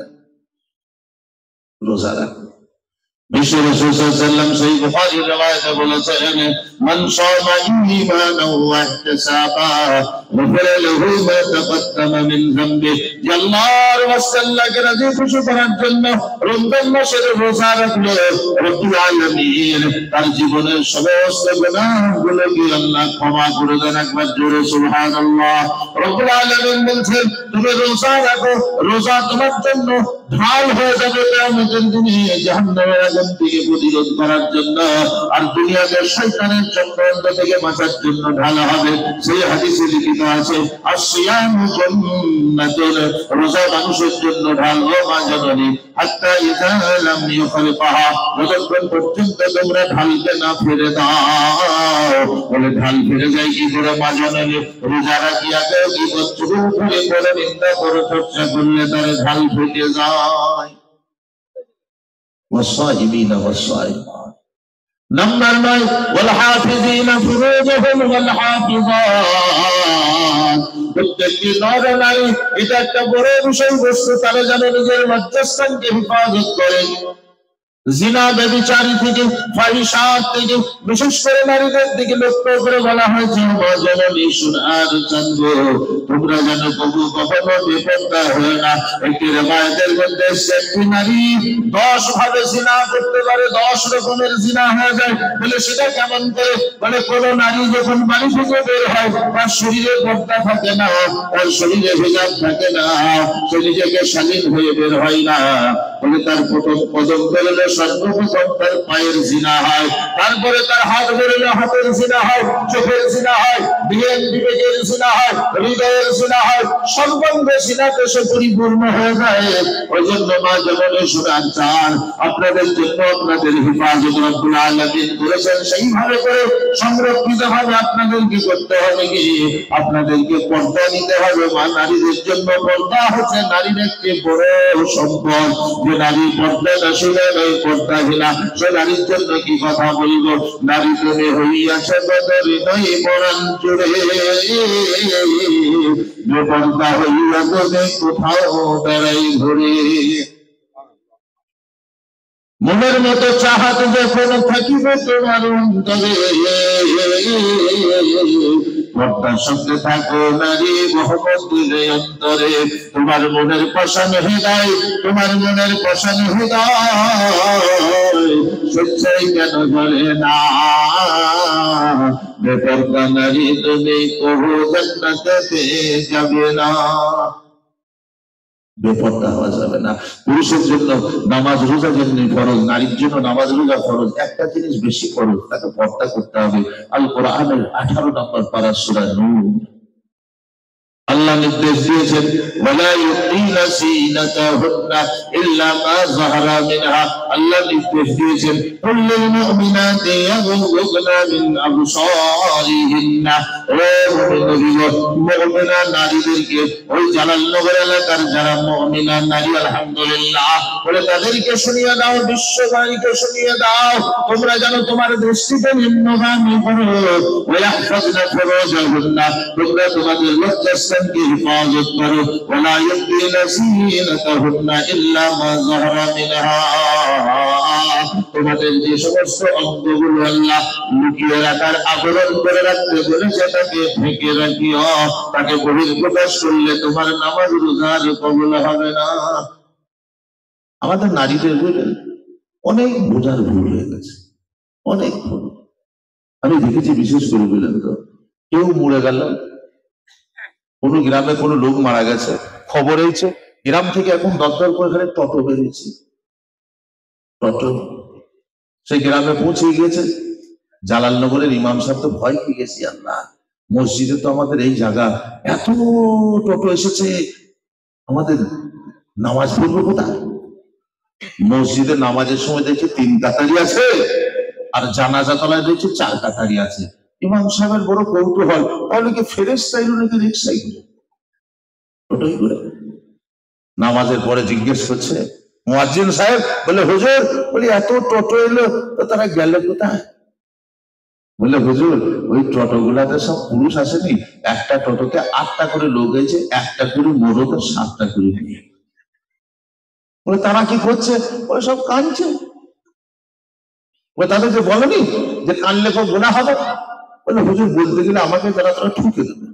রোজা রাখো। বিশ্ব রাসূল সাল্লাল্লাহু আলাইহি ওয়াসাল্লাম সহিহ বুখারীর riwayate বলেছেন, মান সামা ঈমানান ওয়া ইহতিসাবা গুফিরা লাহু মা তাকাদ্দামা মিন যামবি। আল্লাহর ওয়াসাল্লাহকে রাজি খুশি করার জন্য রমজান মাসের রোজা রাখলো, রব্বুল আলামিন তার জীবনের সমস্ত গুনাহগুলোকে আল্লাহ ক্ষমা করে দেন। একবার জোরে সুবহানাল্লাহ। রব্বুল আলামিন বলছেন তুমি রোজা রাখো, রোজা তোমার জন্য ঢাল হয়ে যাবে কিয়ামতের দিনে জাহান্নামের জাহান্নাম থেকে প্রতিরোধ করার জন্য, আর দুনিয়াতে শয়তানের চক্রান্ত থেকে বাঁচার জন্য ঢালা হবে। সেই হাদিসে লিখিত আছে, আসিয়ামু জান্নাতুন, রোজা মানুষের জন্য ঢাল। ও মা জননী, হাত্তা ইযা লাম ইউফরিকাহা, যতক্ষণ পর্যন্ত তোমরা ঢালকে না ফেলে দাও। বলে ঢাল ফেলে যায় কি করে মা জননী? রোজা রাখিয়া কেউ কি চুল ধরে করে নিন্দা করে চর্চা করলে তার ঢাল ফেটে যায়। ওয়াসাইমিনা ওয়াসাইমাত। নাম্বার 9, ওয়াল হাফিজিনা ফুরুজাহুম ওয়াল হাফিজাত। প্রত্যেকটি নর নারী, এটা একটা বড় বিষয়বস্তু, তারা যেন নিজের লজ্জাস্থানকে হেফাজত করে জিনা ব্যভিচারী থেকে, ফাহিশাত থেকে, বিশেষ করে নারীদের দিকে লক্ষ্য করে বলা হয়েছে, জননী সোনার চাঁদ, তোমরা যেন কখনো বেপরদা হয়ে না। একটি রিওয়ায়াতের মধ্যে একটি নারী 10 ভাবে জিনা করতে পারে, 10 রকমের জিনা হয়ে যায়। বলে সেটা কেমন করে? বলে কোন নারী যখন বাড়ি থেকে বের হয়, তার শরীরে পর্দা থাকে না, তার শরীরে হিজাব থাকে না, সে নিজেকে স্বাধীন হয়ে বের হয় না। বলে তার প্রথম কদম বেরোলে সর্বপ্রথম তার পায়ের জিনা হয়, তারপরে তার হাত বেরোলে হাতের জিনা হয়, চোখের জিনা হয়, বিবেকের জিনা হয়, হৃদয়ের জিনা হয়, সর্বাঙ্গে জিনাতে সে পরিপূর্ণ হয়ে যায়। ওই জন্য মা জননী শুনান চান, আপনাদের জন্য আপনাদের হেফাজত রব্বুল আলামিন করেছেন, সেইভাবে করে সংরক্ষিত ভাবে আপনাদের কি করতে হবে? কি আপনাদেরকে পর্দা নিতে হবে। মা নারীদের জন্য পর্দা হচ্ছে নারীর একটি বড় সম্পদ। যে নারী পর্দা না শুনে নয় পর্দাহীনা, সে নারীর জন্য কি কথা বলব? নারী তুমি হইয়াছে বদরি নয় পরাণ জুড়ে, বেপর্দা হইয়া তুমি কোথাও বেড়াই ঘুরে। মনের মতো চাহাত যখন থাকিবে তোমার অন্তরে, পর্দার সঙ্গে থাকো নারী, মোহাম্মদ দিলে অন্তরে। তোমার মনের পছন্দ হৃদয়, তোমার মনের পছন্দ হৃদয় সচ্চাই কেন বলে না? বেপর্দা নারী তুমি কবু জান্নাতে যাবে না। বেপর্দা হওয়া যাবে না। পুরুষের জন্য নামাজ রোজা যেমনি ফরজ, নারীর জন্য নামাজ রোজা ফরজ। একটা জিনিস বেশি ফরজ, তাকে পর্দা করতে হবে। আল কোরআনের 18 নম্বর পারা সূরা নূর, আল্লাহ নির্দেশ দিয়েছেন, ওয়ালা ইউতিনা সিনাতাহুন্না ইল্লা মা যাহারা মিনহা। আল্লাহ নির্দেশ দিয়েছেন, কুল্লুল মুমিনাতি ইয়াগুযুনা মিন আবসারিহিন্না। ও মুমিনা নারীদেরকে, ওই জালালনগর এলাকার যারা মুমিনা নারী, আলহামদুলিল্লাহ বলে তাদেরকে শুনিয়ে দাও, বিশ্ববাসীকে শুনিয়ে দাও, তোমরা যেন তোমার দৃষ্টিতে নিম্নগামী করো। ওয়াহফাজনা ফুরুজাহুন্না, তোমরা তোমাদের লজ্জাস্থানকে হেফাজত করো। ওয়ালা ইউতিনা সিনাতাহুন্না ইল্লা মা যাহারা মিনহা, তোমাদের যে সমস্ত অঙ্গগুলো আল্লাহ লুকিয়ে রাখার, আবরণ করে রাখতে বলেছে, তাকে ঢেকে রাখিও। তাকে বহিঃপ্রকাশ করলে তোমার নামাজ রোজার কবুল হবে না। আমাদের নারীদের অনেক বোঝার ভুল হয়ে গেছে, অনেক ভুল। আমি দেখেছি, বিশেষ করে বললেন তো, কেউ মরে গেল, কোন গ্রামে কোনো লোক মারা গেছে, খবর হয়েছে, গ্রাম থেকে এখন দরদর করে এখানে টোটো বেরিয়েছে, টোটো সেই গ্রামে পৌঁছে গিয়েছে। জালালনগরের ইমাম সাহেব তো ভয় পেয়ে গেছি, আল্লাহ মসজিদে তো আমাদের এই জায়গা, এত টোটো এসেছে, আমাদের নামাজ পড়বো কোথায়? মসজিদে নামাজের সময় দেখছি 3 কাতারি আছে, আর জানাজা তলায় দেখছি 4 কাতারি আছে। ইমাম সাহেবের বড় কৌতূহল, তাহলে কি ফেরেশতা এলো নাকি রিকশাই করে, টোটোই করে? নামাজের পরে জিজ্ঞেস করছে মুয়াজ্জিন সাহেব, বলে হুজুর, বলি এত টোটো এলো, তো তারা গেল কোথায়? বলে হুজুর, ওই টোটো গুলাতে সব পুরুষ আসেনি, একটা টোটোতে 8টা করে লোক হয়েছে, একটা করে মরদ, 7টা করে নিয়ে। বলে তারা কি করছে? ওই সব কাঁদছে। তাদেরকে বলেনি যে কানলে খুব গুনাহ হবে? বলে হুজুর, বলতে গেলে আমাকে তারা ঠুকে দেবে,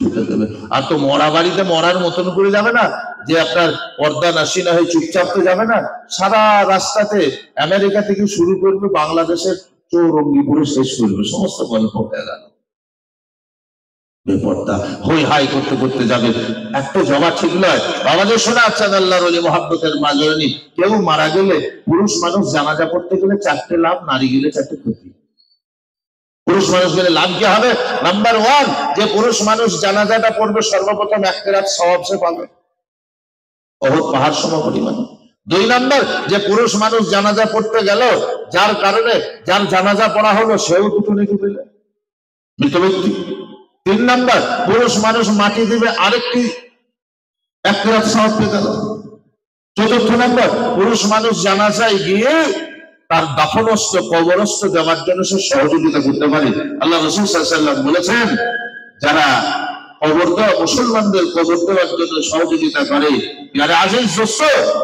ঠুকে দেবে। আর তো মরা বাড়িতে মরার মতন করে যাবে না, যে আপনার পর্দা নাশি না হয়ে চুপচাপ তো যাবে না। সারা রাস্তাতে আমেরিকা থেকে শুরু করবে, বাংলাদেশের চৌরঙ্গি পুরো শেষ করবে, সমস্ত গল্প হয়ে গেল। বেপর্দা হই হাই করতে করতে যাবে, একটা জমা ঠিক নয়। আমাদের শোনা আচ্ছেন আল্লাহর ওলি মহাব্বতের মাজরণী, কেউ মারা গেলে পুরুষ মানুষ জানাজা পড়তে গেলে 4টে লাভ, নারী গেলে 4টে ক্ষতি। পুরুষ মানুষ গেলে লাভ কি হবে? নাম্বার 1, যে পুরুষ মানুষ জানাজাটা পড়বে সর্বপ্রথম 1 রাত সওয়াব সে পাবে, ওহদ পাহাড় সম পরিমাণ। 2 নাম্বার, যে পুরুষ মানুষ জানাজা পড়তে গেল, যার কারণে যার জানাজা পড়া হলো সেও 2 নেকি পেল, মৃত ব্যক্তি। 3 নাম্বার, পুরুষ মানুষ মাটি দিবে, আরেকটি 1 রাত সওয়াব পেয়ে গেল। 4র্থ নাম্বার, পুরুষ মানুষ জানাজায় গিয়ে তার দাফনস্থ কবরস্থ দেওয়ার জন্য সে সহযোগিতা করতে পারে। আল্লাহ রাসূল সাল্লাল্লাহু আলাইহি ওয়াসাল্লাম বলেছেন, যারা কবর দেওয়া মুসলমানদের কবর দেওয়ার জন্য সহযোগিতা করে, আরে আজিজ দোস্ত,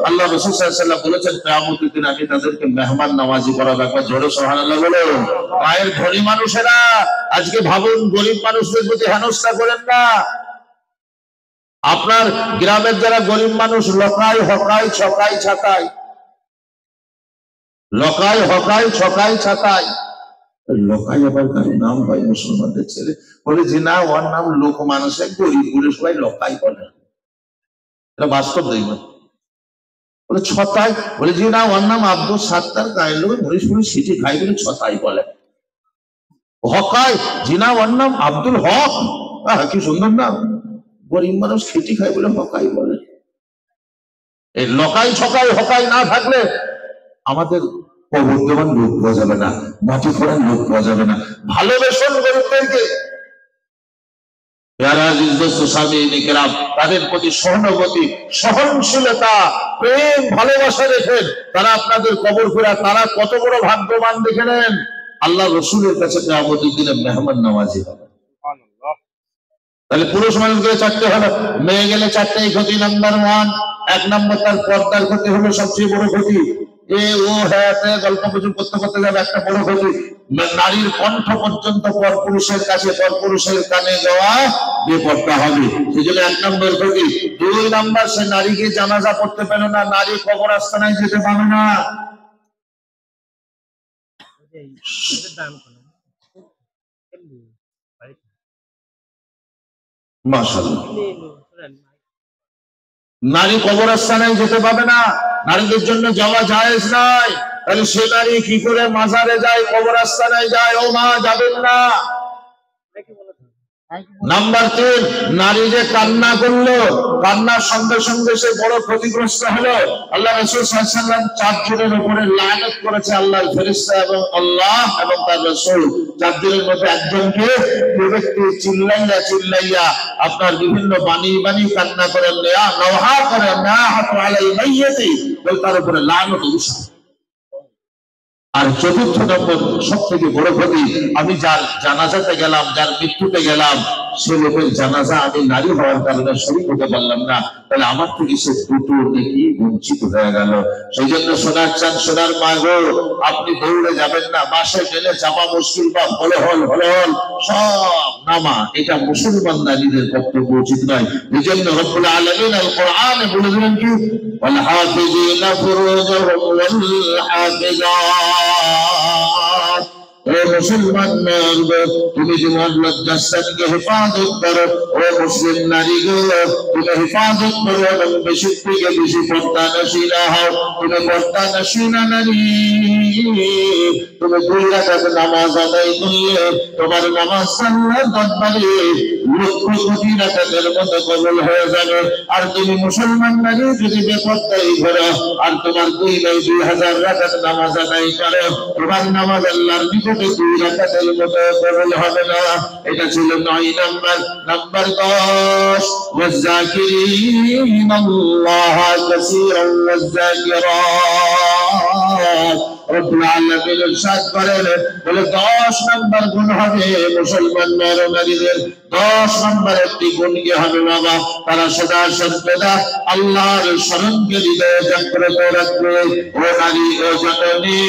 আল্লাহ রাসূল সাল্লাল্লাহু আলাইহি ওয়াসাল্লাম বলেছেন কিয়ামতের দিন আমি তাদেরকে মেহমান নওয়াজি করাবো। একবার জোরে সুবহানাল্লাহ বলুন। মায়ের ধনী মানুষেরা আজকে ভাবুন, গরিব মানুষদের প্রতি হেনস্থা করেন না। আপনার গ্রামের যারা গরিব মানুষ লকাই হকাই ছকাই ছাতায়, লকাই হকাই ছকাই ছাতায়, লোকাই আবার কারো নাম হয় মুসলমানদের ছেলে, বলে যে না ওর নাম লোক মানুষের, গরিব বলে সবাই লোকাই বলে, এটা বাস্তব দেখবেন। বলে ছতাই, বলে যে না ওর নাম আব্দুল সাত্তার, গায়ের লোক মরিস মরিস সিটি খাই বলে ছতাই বলে। হকাই, যে না ওর নাম আব্দুল হক, কি সুন্দর নাম, গরিব মানুষ খেটি খায় বলে হকাই বলে। এই লকাই ছকাই হকাই না থাকলে আমাদের কবর দেওয়ার লোক পাওয়া যাবে না, মাটি ফোড়ার লোক পাওয়া যাবে না। ভালোবেসেন গরিবদেরকে, তাদের প্রতি সহানুভূতি, সহনশীলতা, প্রেম, ভালোবাসা রেখেন, তারা আপনাদের কবর ফেরা, তারা কত বড় ভাগ্যবান দেখে নেন। আল্লাহ রসুলের কাছে কিয়ামতের দিনে মেহমান নওয়াজি হবে। তাহলে পুরুষ মানুষ গেলে 4টে হলো, মেয়ে গেলে 4টেই ক্ষতি। নাম্বার 1, 1 নম্বর তার পর্দার ক্ষতি হলো সবচেয়ে বড় ক্ষতি। গল্প গুজব করতে করতে যাবে, একটা বড় ক্ষতি। নারীর কণ্ঠ পর্যন্ত পরপুরুষের কাছে, পরপুরুষের কানে যাওয়া বেপর্দা হবে, সেই জন্য 1 নম্বর ক্ষতি। 2 নাম্বার, সে নারীকে জানাজা পড়তে পেল না, নারী কবরস্থানে যেতে পাবে না। মাশাআল্লাহ, নারী কবরস্থানে যেতে পাবে না, নারীদের জন্য যাওয়া জায়েজ নাই। তাহলে সে নারী কি করে মাজারে যায়, কবরস্থানে যায়? ও মা, যাবেন না। নাম্বার 3, নারী যে কান্না করলো, কান্নার সঙ্গে সঙ্গে সে বড় ক্ষতিগ্রস্ত হলো। আল্লাহ রাসূল সাল্লাল্লাহু আলাইহি ওয়াসাল্লাম 4 জনের উপরে লানত করেছে, আল্লাহর ফেরেশতা এবং আল্লাহ এবং তার রাসূল। 4 জনের মধ্যে একজনকে, যে ব্যক্তি চিল্লাইয়া চিল্লাইয়া আপনার বিভিন্ন বাণী বাণী কান্না করেন, নওহা করেন, নাহাতু আলাই মাইয়াতি, তার উপরে লানত উঠে। আর 4র্থ নম্বর সব থেকে বড় ক্ষতি, আমি যার জানাজাতে গেলাম, যার মৃত্যুতে গেলাম, সে লোকের জানাজা আমি নারী হওয়ার কারণে শরীক হতে পারলাম না, তাহলে আমার থেকে সে 2 নেকি বঞ্চিত হয়ে গেল। সেই জন্য সোনার চাঁদ, সোনার মা গো, আপনি দৌড়ে যাবেন না, বাসে গেলে চাপা মুশকিল বা হল সব নামা, এটা মুসলমান নারীদের কর্তব্য, উচিত নয়। এই জন্য রব্বুল আলামিন আল কোরআনে বলে দিলেন কি, ওয়াল হাফিজিনা ফুরুজাহুম ওয়াল হাফিজাত, ও মুসলমান তুমি তোমার লজ্জাস্থানকে হেফাজত করো, ও মুসলিম নারী গো তুমি হেফাজত করো এবং বেশি থেকে বেশি পর্দানশীলা হও। তুমি পর্দানশীলা নারী, তুমি 2 রাকাত নামাজ আদায় করলে তোমার নামাজ আল্লাহর দরবারে লক্ষ কোটি রাকাতের মতো কবুল হয়ে যাবে। আর তুমি মুসলমান নারী যদি বেপরদাই করো আর তোমার 2,000 রাকাত নামাজ আদায় করো, তোমার নামাজ আল্লাহর নিকটে 2 রাকাতের মতো কবুল হবে না। এটা ছিল 9 নাম্বার। নাম্বার 10, ওয়াযাকিরিনাল্লাহ কাসীরান ওয়াযাকিরাত। রব্বুল আলামিন ইরশাদ করেন, বলে 10 নাম্বার গুণ হবে মুসলমান নারীদের। 10 নাম্বার একটি গুণ কি হবে বাবা, তারা সদা সর্বদা আল্লাহর স্মরণকে হৃদয়ে জাগ্রত রাখবে। ও নারী, ও জননী,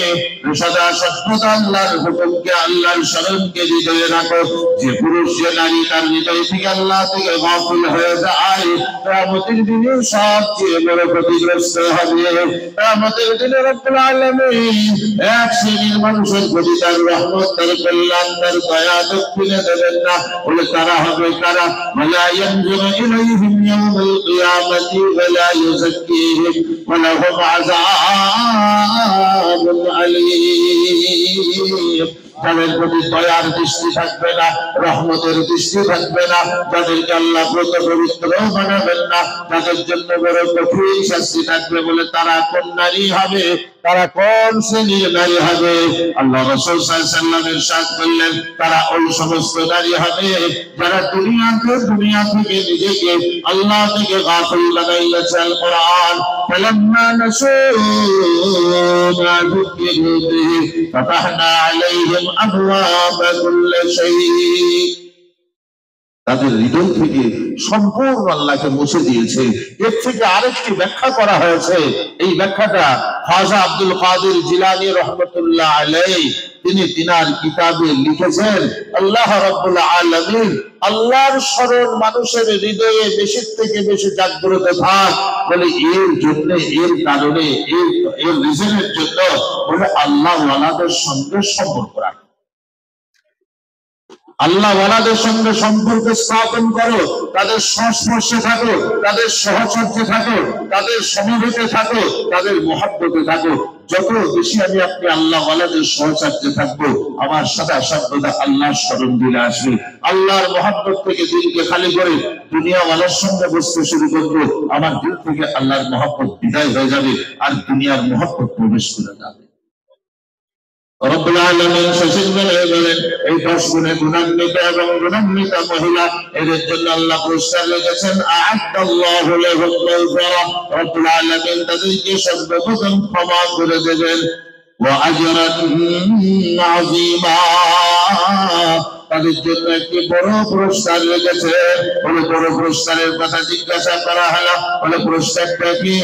সদা সর্বদা আল্লাহর হুকুমকে, আল্লাহর স্মরণকে হৃদয়ে রাখো। যে পুরুষ, যে নারী তার হৃদয় থেকে আল্লাহ থেকে গাফিল হয়ে যায়, কিয়ামতের দিনে সবচেয়ে বড় ক্ষতিগ্রস্ত হবে। কিয়ামতের দিনে রব্বুল আলামিন এক শ্রেণীর মানুষের প্রতি তার রহমত, তার কল্যাণ, তার দয়া দক্ষিণে দেবেন না। বলে তারা হবে কারা? ওয়ালা ইয়ানজুরু ইলাইহিম ইয়াওমাল কিয়ামাতি ওয়ালা ইউযাক্কিহিম ওয়া লাহুম আযাবুন আলীম। যাদের প্রতি দয়ার দৃষ্টি থাকবে না, রহমতের দৃষ্টি থাকবে না, যাদেরকে আল্লাহ ব্রত পবিত্র বানাবেন না, তাদের জন্য বড় কঠিন শাস্তি থাকবে। বলে তারা কোন নারী হবে? তারা কোন শ্রেণীর নারী হবে? আল্লাহ রাসূল সাল্লাল্লাহু আলাইহি ওয়াসাল্লাম ইরশাদ করলেন, তারা ওই সমস্ত নারী হবে যারা দুনিয়া থেকে নিজেকে আল্লাহ থেকে গাফিল বানাইয়াছে। আল কোরআন ফালাম্মা নাসু মা যুকিরু বিহি ফাতাহনা আলাইহিম আবওয়াবা কুল্লি শাই। তাদের হৃদয় থেকে সম্পূর্ণ আল্লাহকে মুছে দিয়েছে। এর থেকে আরেকটি ব্যাখ্যা করা হয়েছে। এই ব্যাখ্যাটা খাজা আব্দুল কাদের জিলানী রহমতুল্লাহ আলাইহি তিনি তিনার কিতাবে লিখেছেন, আল্লাহ রাব্বুল আলামিন আল্লাহর স্মরণ মানুষের হৃদয়ে বেশি থেকে বেশি জাগ্রত থাক বলে এর জন্য, এর কারণে, এর রিজনের জন্য বলে আল্লাহ ওয়ালাদের সঙ্গে সম্পর্ক রাখ। আল্লাহ ওয়ালাদের সঙ্গে সম্পর্ক স্থাপন করো, তাদের সংস্পর্শে থাকো, তাদের সহচর্যে থাকো, তাদের সমবেতে থাকো, তাদের মহব্বতে থাকো। যত বেশি আমি আপনি আল্লাহ ওয়ালাদের সহচর্যে থাকবো, আমার সদা সর্বদা আল্লাহর স্মরণ দিলে আসবে। আল্লাহর মহব্বত থেকে দিলকে খালি করে দুনিয়া ওয়ালার সঙ্গে বসতে শুরু করবো, আমার দিল থেকে আল্লাহর মহব্বত বিদায় হয়ে যাবে আর দুনিয়ার মহব্বত প্রবেশ করে যাবে। রব্বুল আলামিন শেষের বেলায় বলেন, এই 10 গুণে গুণান্বিত এবং গুণান্বিতা মহিলা, এদের জন্য আল্লাহ পুরস্কার রেখেছেন। আ'আদাল্লাহু লাহুম মাগফিরা, রব্বুল আলামিন তাদেরকে সর্বপ্রথম ক্ষমা করে দেবেন। ওয়া আজরান আযীমা, তাদের জন্য একটি বড় পুরস্কার রেখেছে। বলে বড় পুরস্কারের কথা জিজ্ঞাসা করা হলো, বলে পুরস্কারটা কি?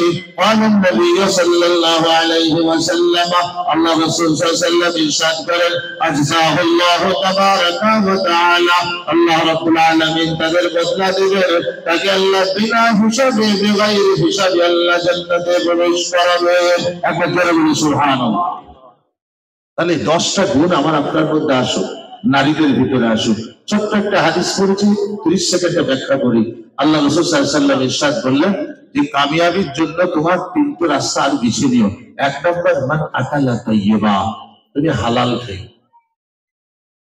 আল্লাহ নবী সাল্লাল্লাহু আলাইহি ওয়াসাল্লাম, আল্লাহ রাসূল সাল্লাল্লাহু আলাইহি ওয়াসাল্লাম ইরশাদ করেন, আজজাহুল্লাহু তাবারাকা ওয়া তাআলা, আল্লাহ রাব্বুল আলামিন তাদের বদলা দিবেন। তাকে আল্লাহ বিনা হিসাবে, বিগাইরি হিসাবে আল্লাহ জান্নাতে প্রবেশ করাবে। একবার জোরে বলি সুবহানাল্লাহ। তাহলে 10টা গুণ আমার আপনার মধ্যে আসুক, নারীদের ভিতরে আসুক। ছোট্ট একটা হাদিস পড়েছি, 30 সেকেন্ডে ব্যাখ্যা করি। আল্লাহ রাসূল সাল্লাল্লাহু আলাইহি ওয়াসাল্লাম ইরশাদ করলেন যে কামিয়াবির জন্য তোমার 3টে রাস্তা আর বেছে নিও। 1 নম্বর, মান আকালা তাইয়্যিবা, তুমি হালাল খাও।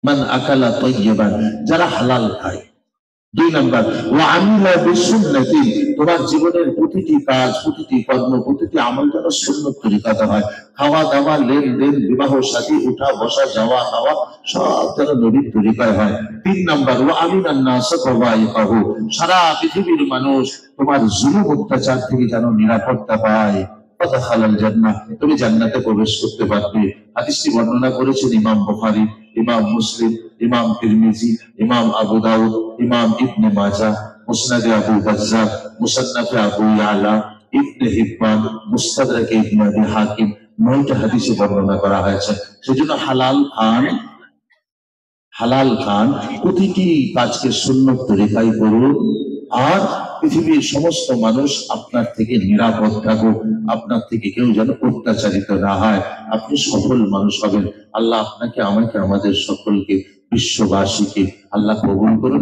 মান আকালা তাইয়্যিবান, যারা হালাল খায়। 2 নম্বর, ওয়া আমিলা বিসুন্নতি, তোমার জীবনের প্রতিটি কাজ, প্রতিটি কর্ম, প্রতিটি আমল যেন সুন্নত তরিকাতে হয়। খাওয়া দাওয়া, লেনদেন, বিবাহ শাদী, উঠা বসা, যাওয়া খাওয়া সব যেন নবীর তরিকায় হয়। 3 নম্বর, ওয়া আমিনান নাস কাওয়াইকাহু, সারা পৃথিবীর মানুষ তোমার জুলুম অত্যাচার থেকে যেন নিরাপত্তা পায়। ফাদাখালাল জান্নাহ, তুমি জান্নাতে প্রবেশ করতে পারবে। হাদিসটি বর্ণনা করেছেন ইমাম বুখারী, ইমাম মুসলিম, ইমাম তিরমিজি, ইমাম আবু দাউদ, ইমাম ইবনে মাজাহ, মুসনাদে আবু বাজ্জার, মুসান্নাফে আবু ইয়ালা, ইবনে হিব্বান, মুস্তাদরাকে ইবনে আবি হাকিম, 9টা হাদিসে বর্ণনা করা হয়েছে। সেজন্য হালাল খান, প্রতিটি কাজকে সুন্নত তরিকায় করুন, আর পৃথিবীর সমস্ত মানুষ আপনার থেকে নিরাপদ থাকুক, আপনার থেকে কেউ যেন অত্যাচারিত না হয়, আপনি সফল মানুষ হবেন। আল্লাহ আপনাকে, আমাকে, আমাদের সকলকে, বিশ্ববাসীকে আল্লাহ কবুল করুন।